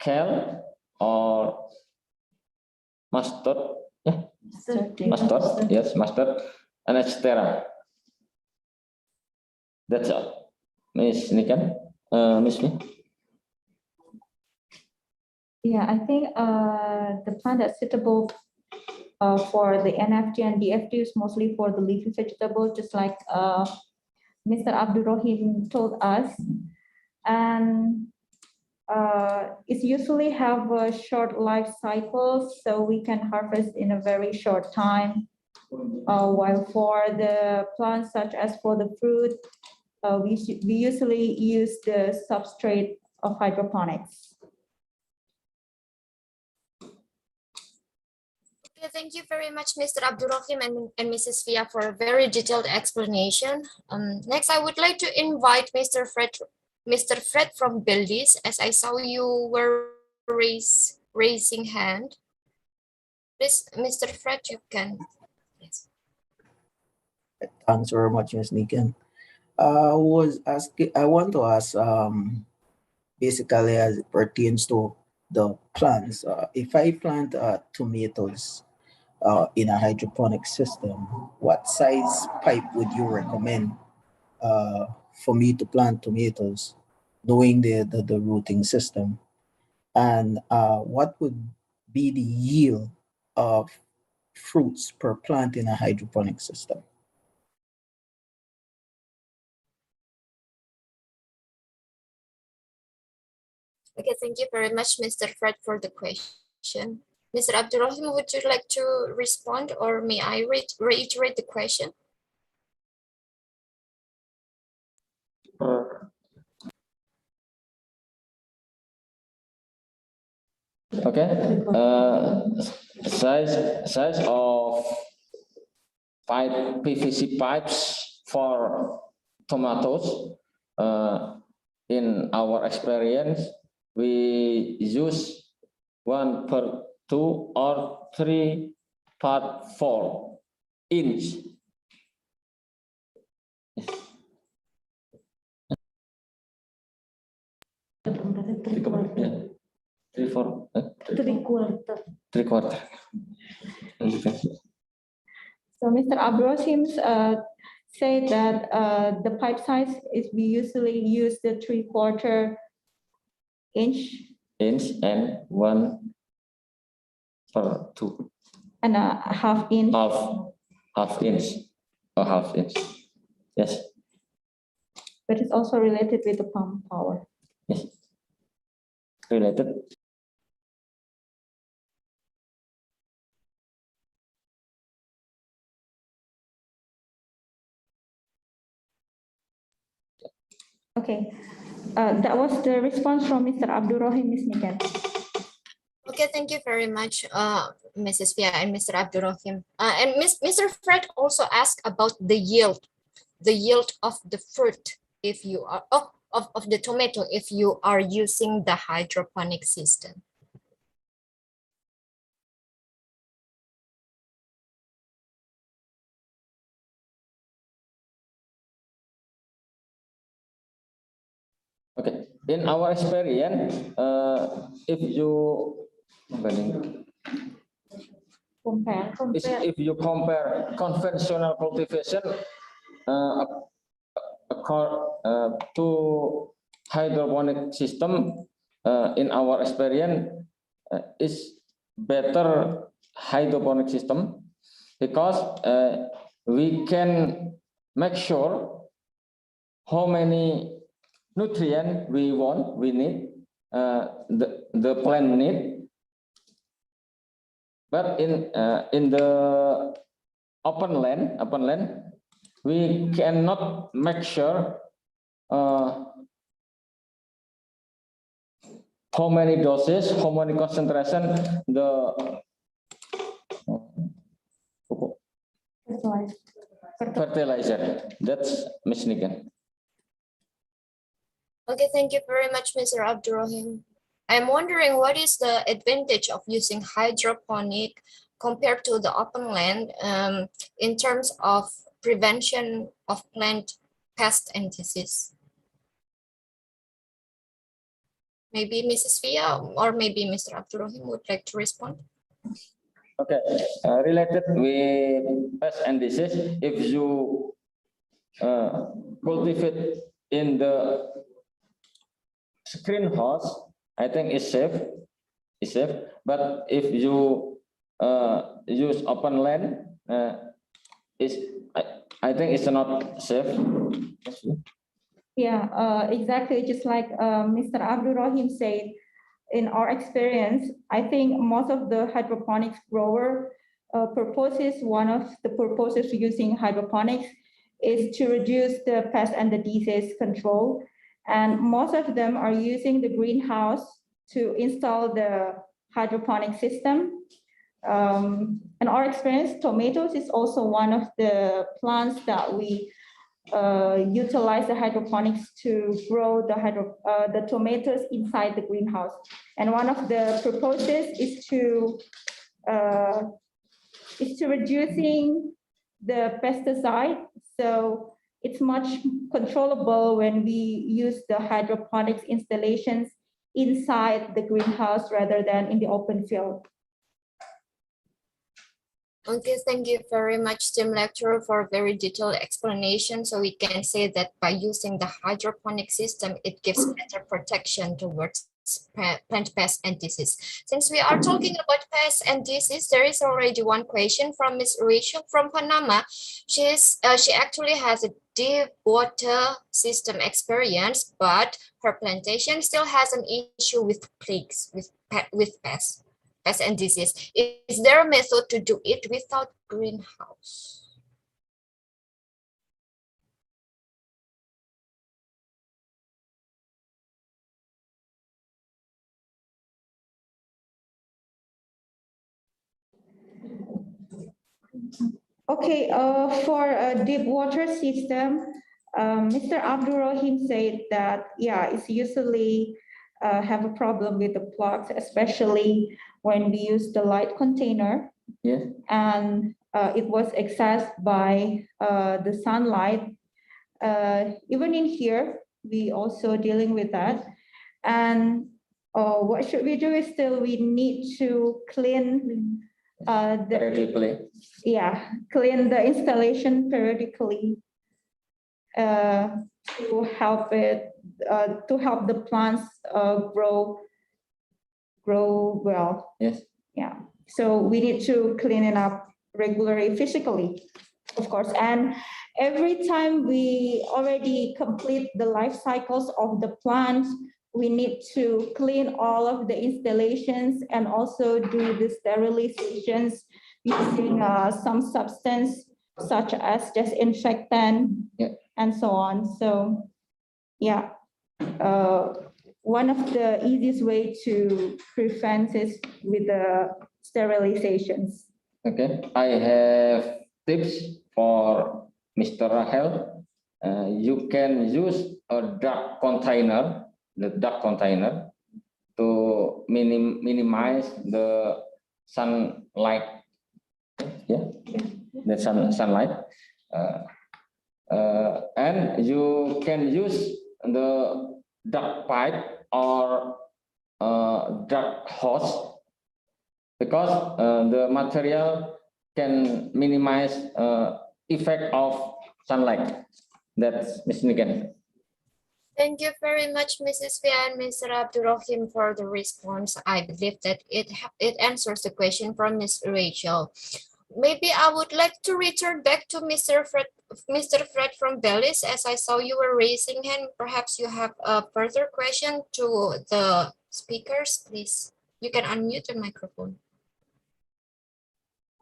kale or mustard. Yeah, mustard. Yes, mustard and etc. That's all. Miss Nikan, Miss Me. Yeah, I think the plant that's suitable for the NFT and DFT is mostly for the leafy vegetable, just like Mr. Abdurrahim told us. And it usually have a short life cycle, so we can harvest in a very short time. While for the plants, such as for the fruit, we usually use the substrate of hydroponics. Okay, thank you very much, Mr. Abdurrahim and Mrs. Fia, for a very detailed explanation. Next, I would like to invite Mr. Fred from Belize, as I saw you were raising hand. Please, Mr. Fred, you can. Yes. Thanks very much, Ms. Nikan. I want to ask, basically as it pertains to the plants, if I plant tomatoes in a hydroponic system, what size pipe would you recommend for me to plant tomatoes, knowing the rooting system? And what would be the yield of fruits per plant in a hydroponic system? Okay, thank you very much, Mr. Fred, for the question. Mr. Abdurrahim, would you like to respond, or may I reiterate the question? Okay. Size of PVC pipes for tomatoes. In our experience, we use 1/2 or 3/4 inch. Three quarter. So Mr. Abdurrahim said that the pipe size is we usually use the 3/4 inch And 1/2. and a half inch. Half inch or half inch. Yes. But it's also related with the pump power. Yes. Related. Okay, that was the response from Mr. Abdurrahim, Ms. Nikan. Okay, thank you very much, Mrs. Pia and Mr. Abdurrahim. And Mr. Fred also asked about the yield of the fruit if you are of the tomato if you are using the hydroponic system. Okay, in our experience, if you compare conventional cultivation to hydroponic system, in our experience, is better hydroponic system because we can make sure how many nutrient we need, the plant need, but in the open land, we cannot make sure how many doses, how many concentration the fertilizer. That's Ms. Nikan. Okay, thank you very much, Mr. Abdurrahim. I'm wondering what is the advantage of using hydroponic compared to the open land in terms of prevention of plant pest and disease. Maybe Mrs. Fia or maybe Mr. Abdurrahim would like to respond. Okay, related with pest and disease, if you cultivate in the greenhouse, I think it's safe. It's safe. But if you use open land, I think it's not safe. Yeah, exactly. Just like Mr. Abdul Rahim said, in our experience, I think most of the hydroponics grower one of the purposes using hydroponics is to reduce the pest and the disease control. And most of them are using the greenhouse to install the hydroponic system. In our experience, tomatoes is also one of the plants that we utilize the hydroponics to grow the tomatoes inside the greenhouse. And one of the purposes is to reducing the pesticide. So it's much controllable when we use the hydroponics installations inside the greenhouse rather than in the open field. Okay, thank you very much, Team Lecturer, for a very detailed explanation. So we can say that by using the hydroponic system, it gives better protection towards plant pests and disease. Since we are talking about pests and disease, there is already one question from Ms. Rachel from Panama. She actually has a deep water system experience, but her plantation still has an issue with plagues, with pests and disease. Is there a method to do it without greenhouse? Okay, for a deep water system, Mr. Abdul Rahim said that, yeah, it's usually have a problem with the plugs, especially when we use the light container. Yes. And it was accessed by the sunlight. Even in here, we also dealing with that. And what should we do is still we need to clean periodically. Yeah, clean the installation periodically to help the plants grow well. Yes. Yeah. So we need to clean it up regularly, physically, of course. And every time we already complete the life cycles of the plants, we need to clean all of the installations and also do the sterilizations using some substance such as disinfectant, yeah, and so on. So yeah, one of the easiest way to prevent is with the sterilizations. Okay, I have tips for Mr. Rahel. You can use a dark container, to minimize the sunlight. Yeah, the sunlight. And you can use the duct pipe or duct hose, because the material can minimize effect of sunlight. That's Ms. Niken. Thank you very much, Mrs. Fia and Mr. Abdurrahim, for the response. I believe that it answers the question from Ms. Rachel. Maybe I would like to return back to Mr. Fred from Belize, as I saw you were raising hand. Perhaps you have a further question to the speakers, please. You can unmute the microphone.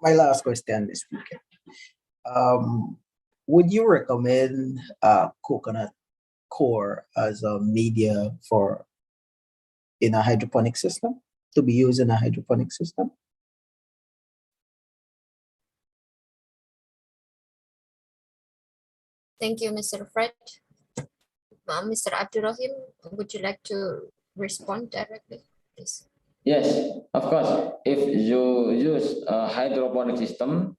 My last question, Ms. Speaker. Would you recommend coconut core as a media in a hydroponic system, to be used in a hydroponic system? Thank you, Mr. Fred. Mr. Abdurrahim, would you like to respond directly, please? Yes, of course. If you use a hydroponic system,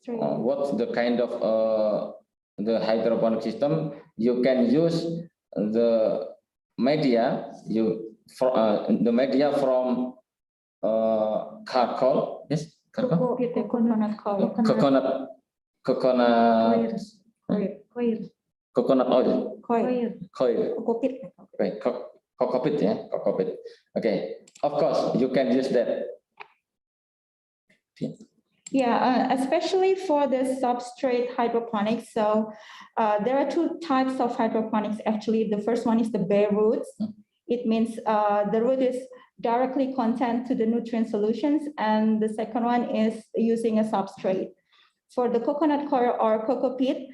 what's the kind of the hydroponic system? You can use the media. the media from charcoal, yes, charcoal, Coconut coil. coconut oil, Coil. coil, right, cockpit, yeah, cockpit. Okay, of course you can use that. Yeah, especially for the substrate hydroponics. So there are two types of hydroponics. Actually, the first one is the bare roots. It means the root is directly content to the nutrient solutions. And the second one is using a substrate. For the coconut coir or coco pit,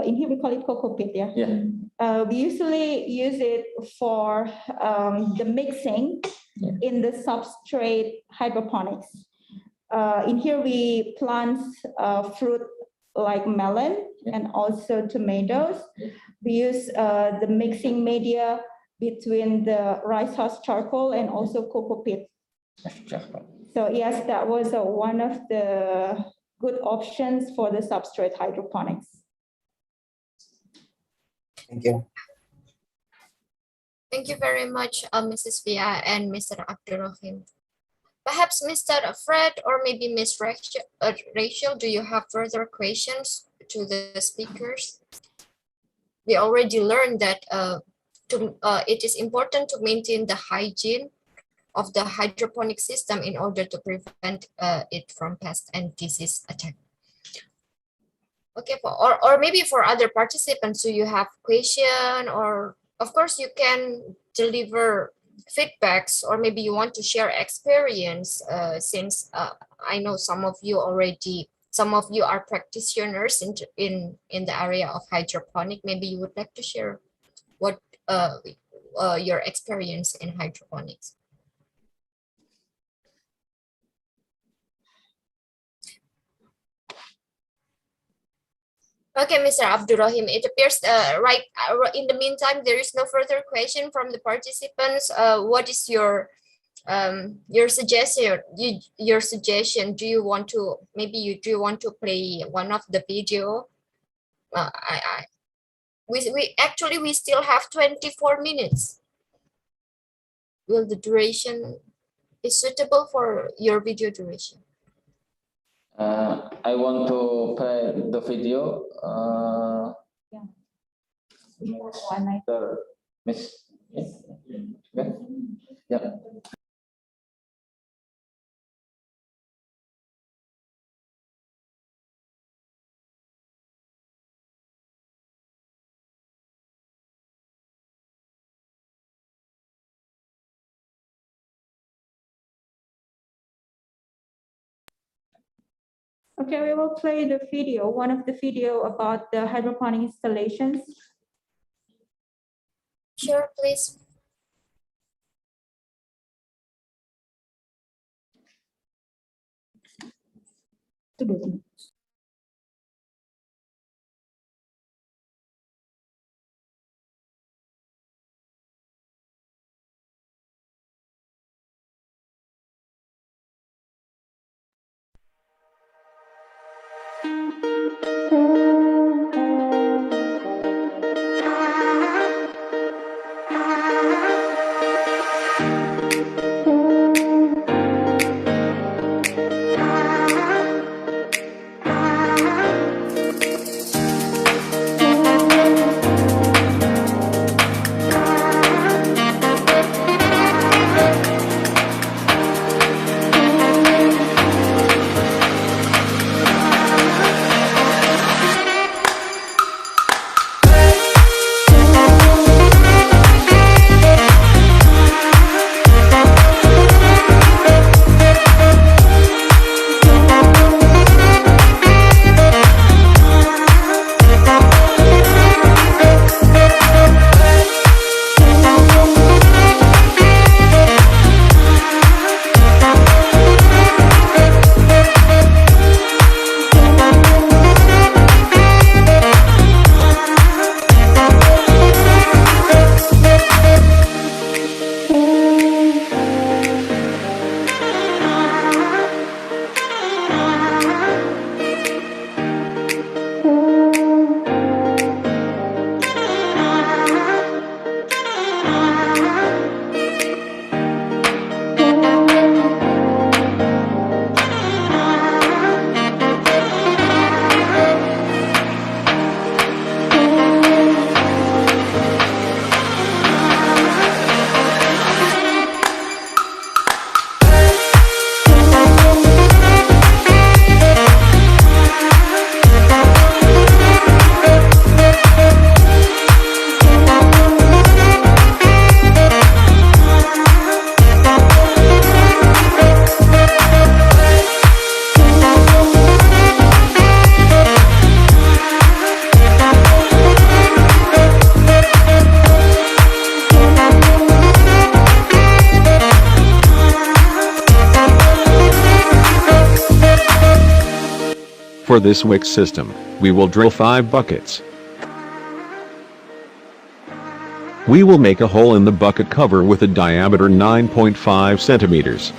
in here we call it coco pit, yeah? Yeah. We usually use it for the mixing in the substrate hydroponics. In here we plant fruit like melon and also tomatoes. We use the mixing media between the rice husk charcoal and also coco pit. So yes, that was one of the good options for the substrate hydroponics. Thank you. Thank you very much, Mrs. Via and Mr. Abdurrahim. Perhaps Mr. Fred or maybe Ms. Rachel, do you have further questions to the speakers? We already learned that it is important to maintain the hygiene of the hydroponic system in order to prevent it from pest and disease attack. Okay, or maybe for other participants, so you have question, or of course you can deliver feedbacks, or maybe you want to share experience since I know some of you are practitioners in the area of hydroponic. Maybe you would like to share what your experience in hydroponics. Okay, Mr. Abdurrahim, it appears in the meantime, there is no further question from the participants. What is your suggestion? Your suggestion? Do you want to play one of the video? We still have 24 minutes. Will the duration be suitable for your video duration? I want to play the video. Miss, yeah. Okay, we will play the video, one of the video about the hydroponic installations. Sure, please. For this Wick system, we will drill 5 buckets. We will make a hole in the bucket cover with a diameter 9.5 centimeters.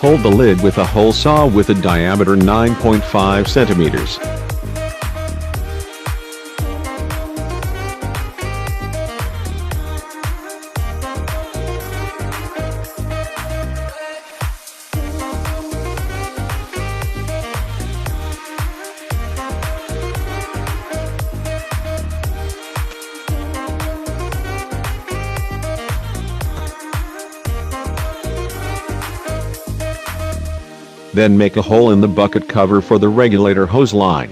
Hold the lid with a hole saw with a diameter 9.5 centimeters. Then make a hole in the bucket cover for the regulator hose line.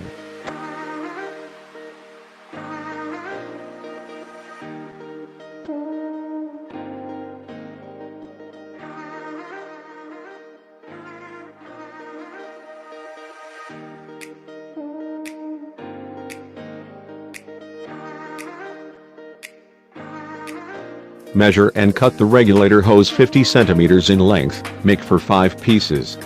Measure and cut the regulator hose 50 centimeters in length, make for 5 pieces.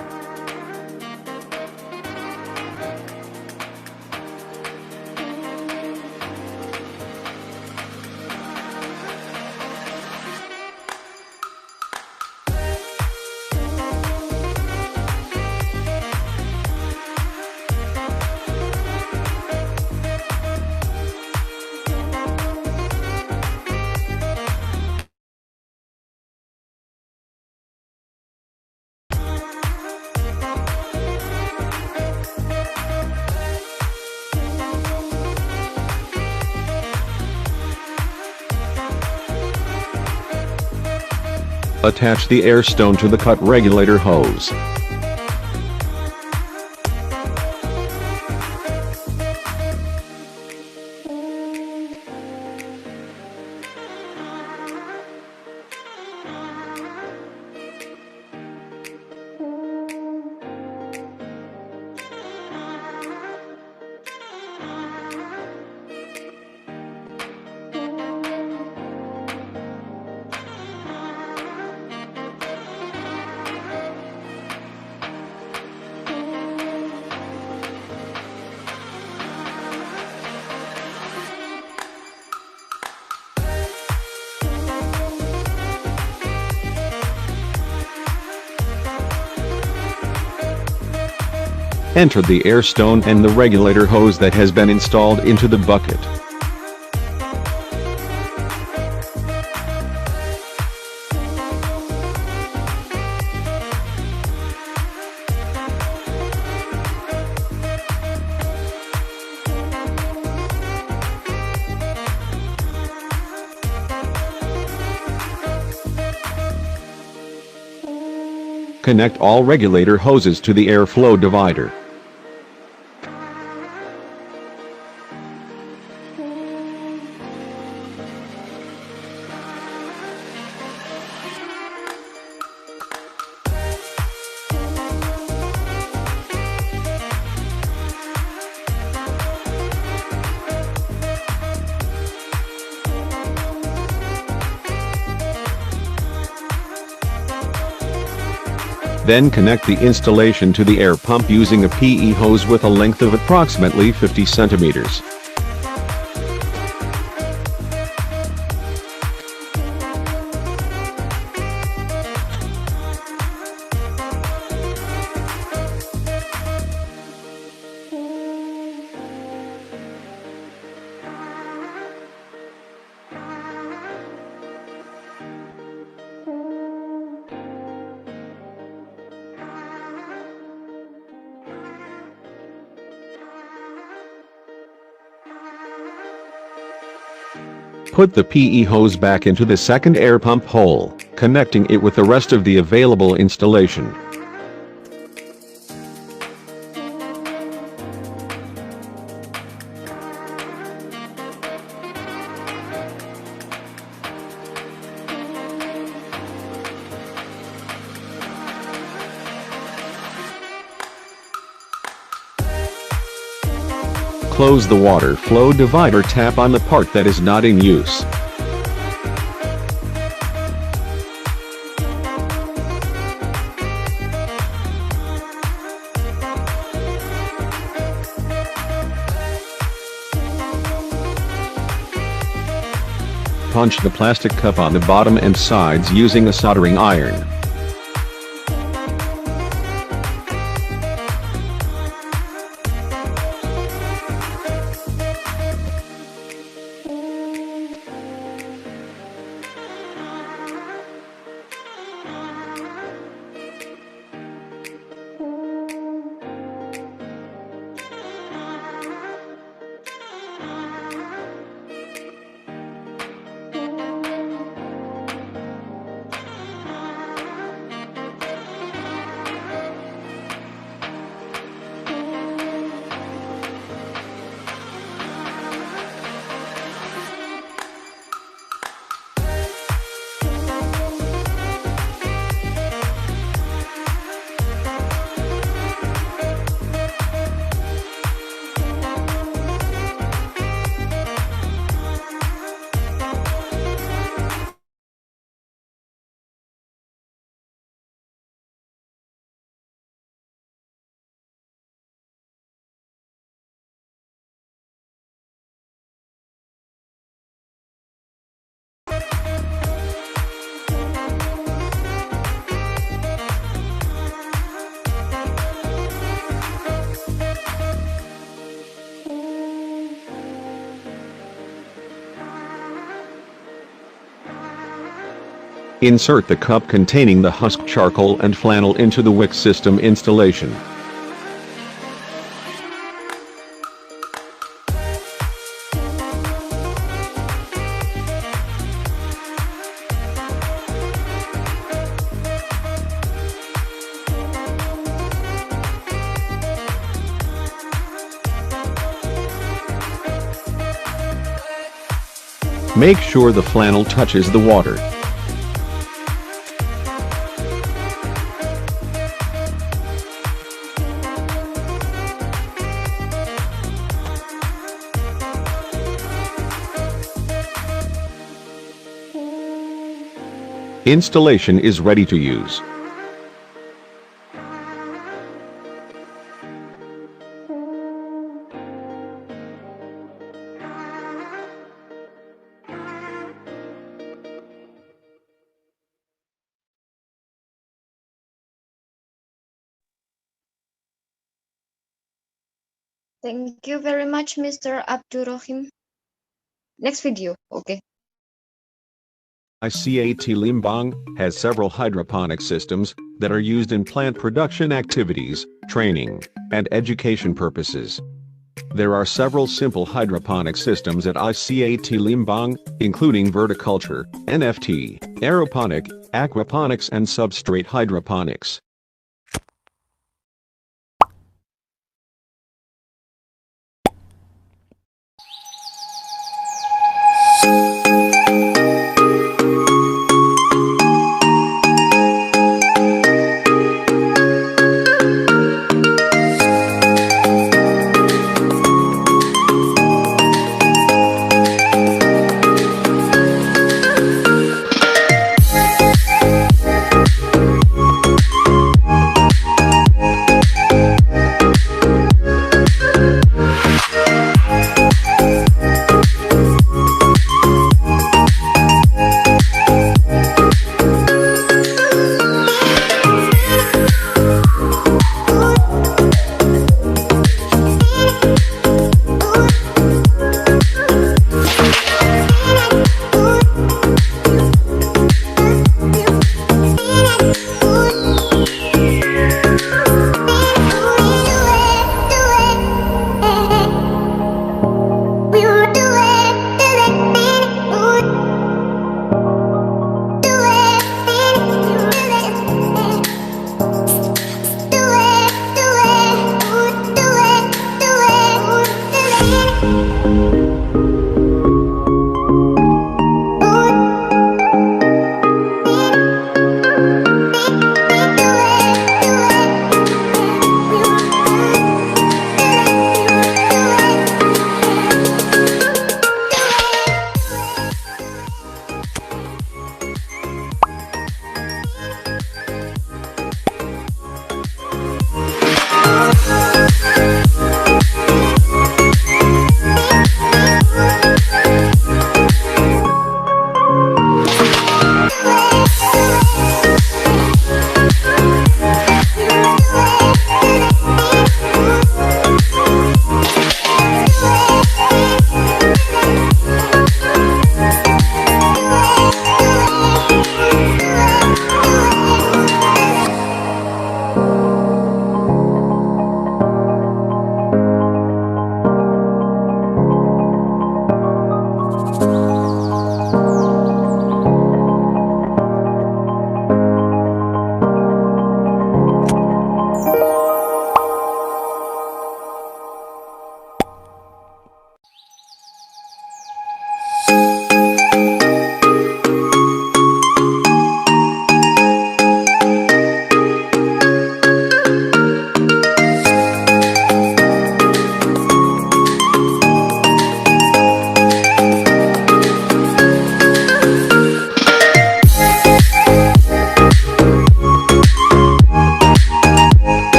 Attach the air stone to the cut regulator hose. Enter the air stone and the regulator hose that has been installed into the bucket. Connect all regulator hoses to the airflow divider. Then connect the installation to the air pump using a PE hose with a length of approximately 50 centimeters. Put the PE hose back into the second air pump hole, connecting it with the rest of the available installation. Close the water flow divider tap on the part that is not in use. punch the plastic cup on the bottom and sides using a soldering iron. Insert the cup containing the husk charcoal and flannel into the Wick system installation. Make sure the flannel touches the water. Installation is ready to use. Thank you very much, Mr. Abdurrahim. Next video, okay. ICAT Limbang has several hydroponic systems that are used in plant production activities, training, and education purposes. There are several simple hydroponic systems at ICAT Limbang, including Horticulture, Nft, Aeroponic, Aquaponics and Substrate Hydroponics.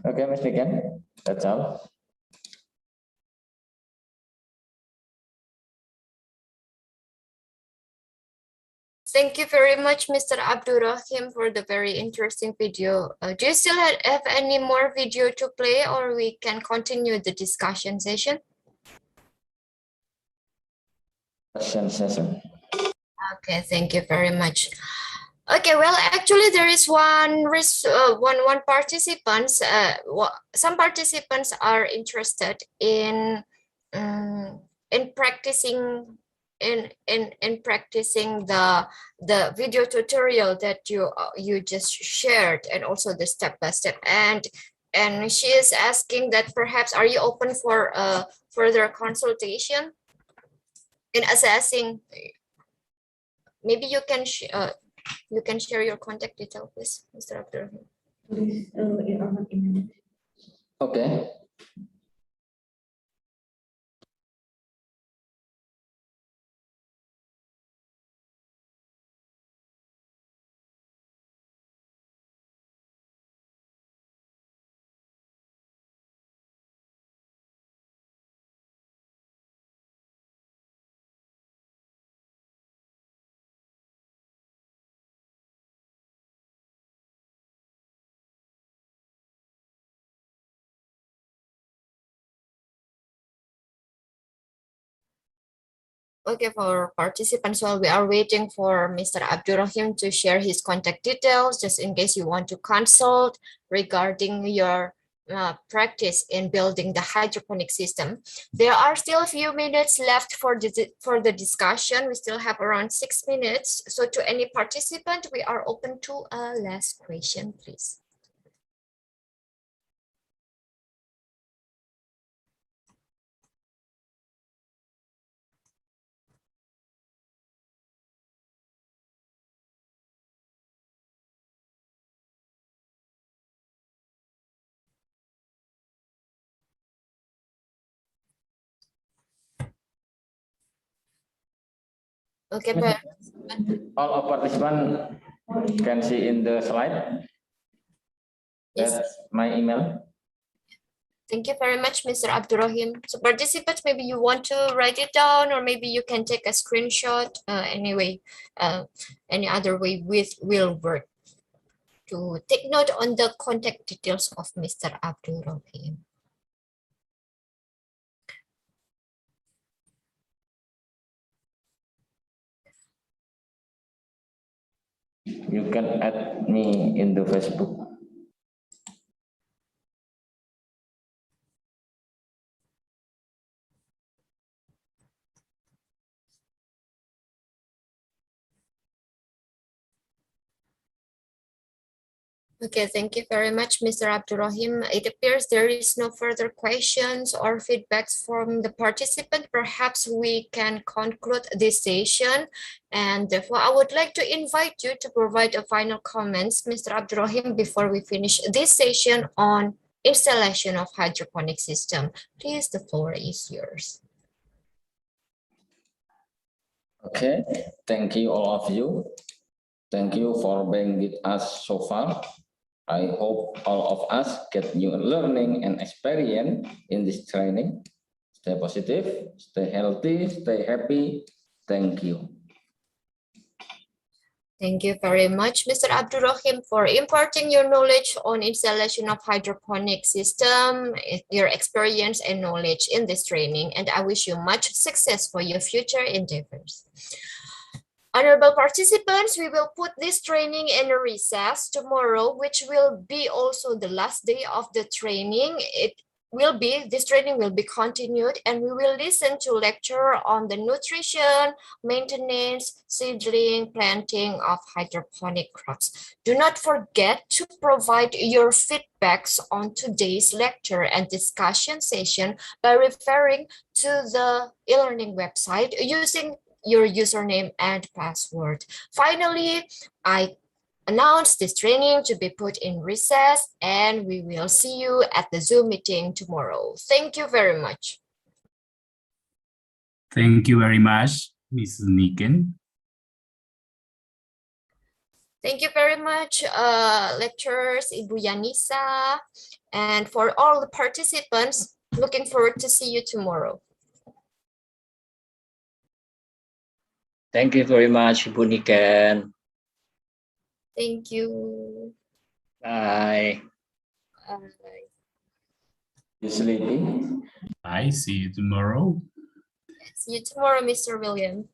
Okay, Ms. Niken, that's all. Thank you very much, Mr. Abdurrahim, for the very interesting video. Do you still have any more video to play, or we can continue the discussion session? Session. Okay, thank you very much. Okay, well, actually, there is one participant. Some participants are interested in practicing practicing the video tutorial that you just shared, and also the step by step. And she is asking that perhaps are you open for further consultation in assessing? Maybe you can share your contact detail, please, Mr. Abdurrahim. Okay. Okay, for participants, while we are waiting for Mr. Abdurrahim to share his contact details, just in case you want to consult regarding your practice in building the hydroponic system. There are still a few minutes left for the discussion. We still have around 6 minutes. So to any participant, we are open to a last question, please. Okay, but all of participants can see in the slide. Yes. That's my email. Thank you very much, Mr. Abdurrahim. So participants, maybe you want to write it down, or maybe you can take a screenshot. Anyway, any other way will work. To take note on the contact details of Mr. Abdurrahim. You can add me in the Facebook. Okay, thank you very much, Mr. Abdurrahim. It appears there is no further questions or feedbacks from the participant. Perhaps we can conclude this session. And therefore, I would like to invite you to provide a final comments, Mr. Abdurrahim, before we finish this session on installation of hydroponic system. Please, the floor is yours. Okay, thank you all of you. Thank you for being with us so far. I hope all of us get new learning and experience in this training. Stay positive, stay healthy, stay happy. Thank you. Thank you very much, Mr. Abdurrahim, for imparting your knowledge on installation of hydroponic system, your experience and knowledge in this training, and I wish you much success for your future endeavors. Honorable participants, we will put this training in a recess tomorrow, which will be also the last day of the training. This training will be continued, and we will listen to lecture on the nutrition, maintenance, seedling, planting of hydroponic crops. Do not forget to provide your feedbacks on today's lecture and discussion session by referring to the e-learning website using your username and password. Finally, I announce this training to be put in recess, and we will see you at the Zoom meeting tomorrow. Thank you very much. Thank you very much, Mrs. Niken. Thank you very much, lecturers, Ibu Yanisa, and for all the participants. Looking forward to see you tomorrow. Thank you very much, Ibu Niken. Thank you. Bye. Bye. You sleeping? I see you tomorrow. See you tomorrow, Mr. William.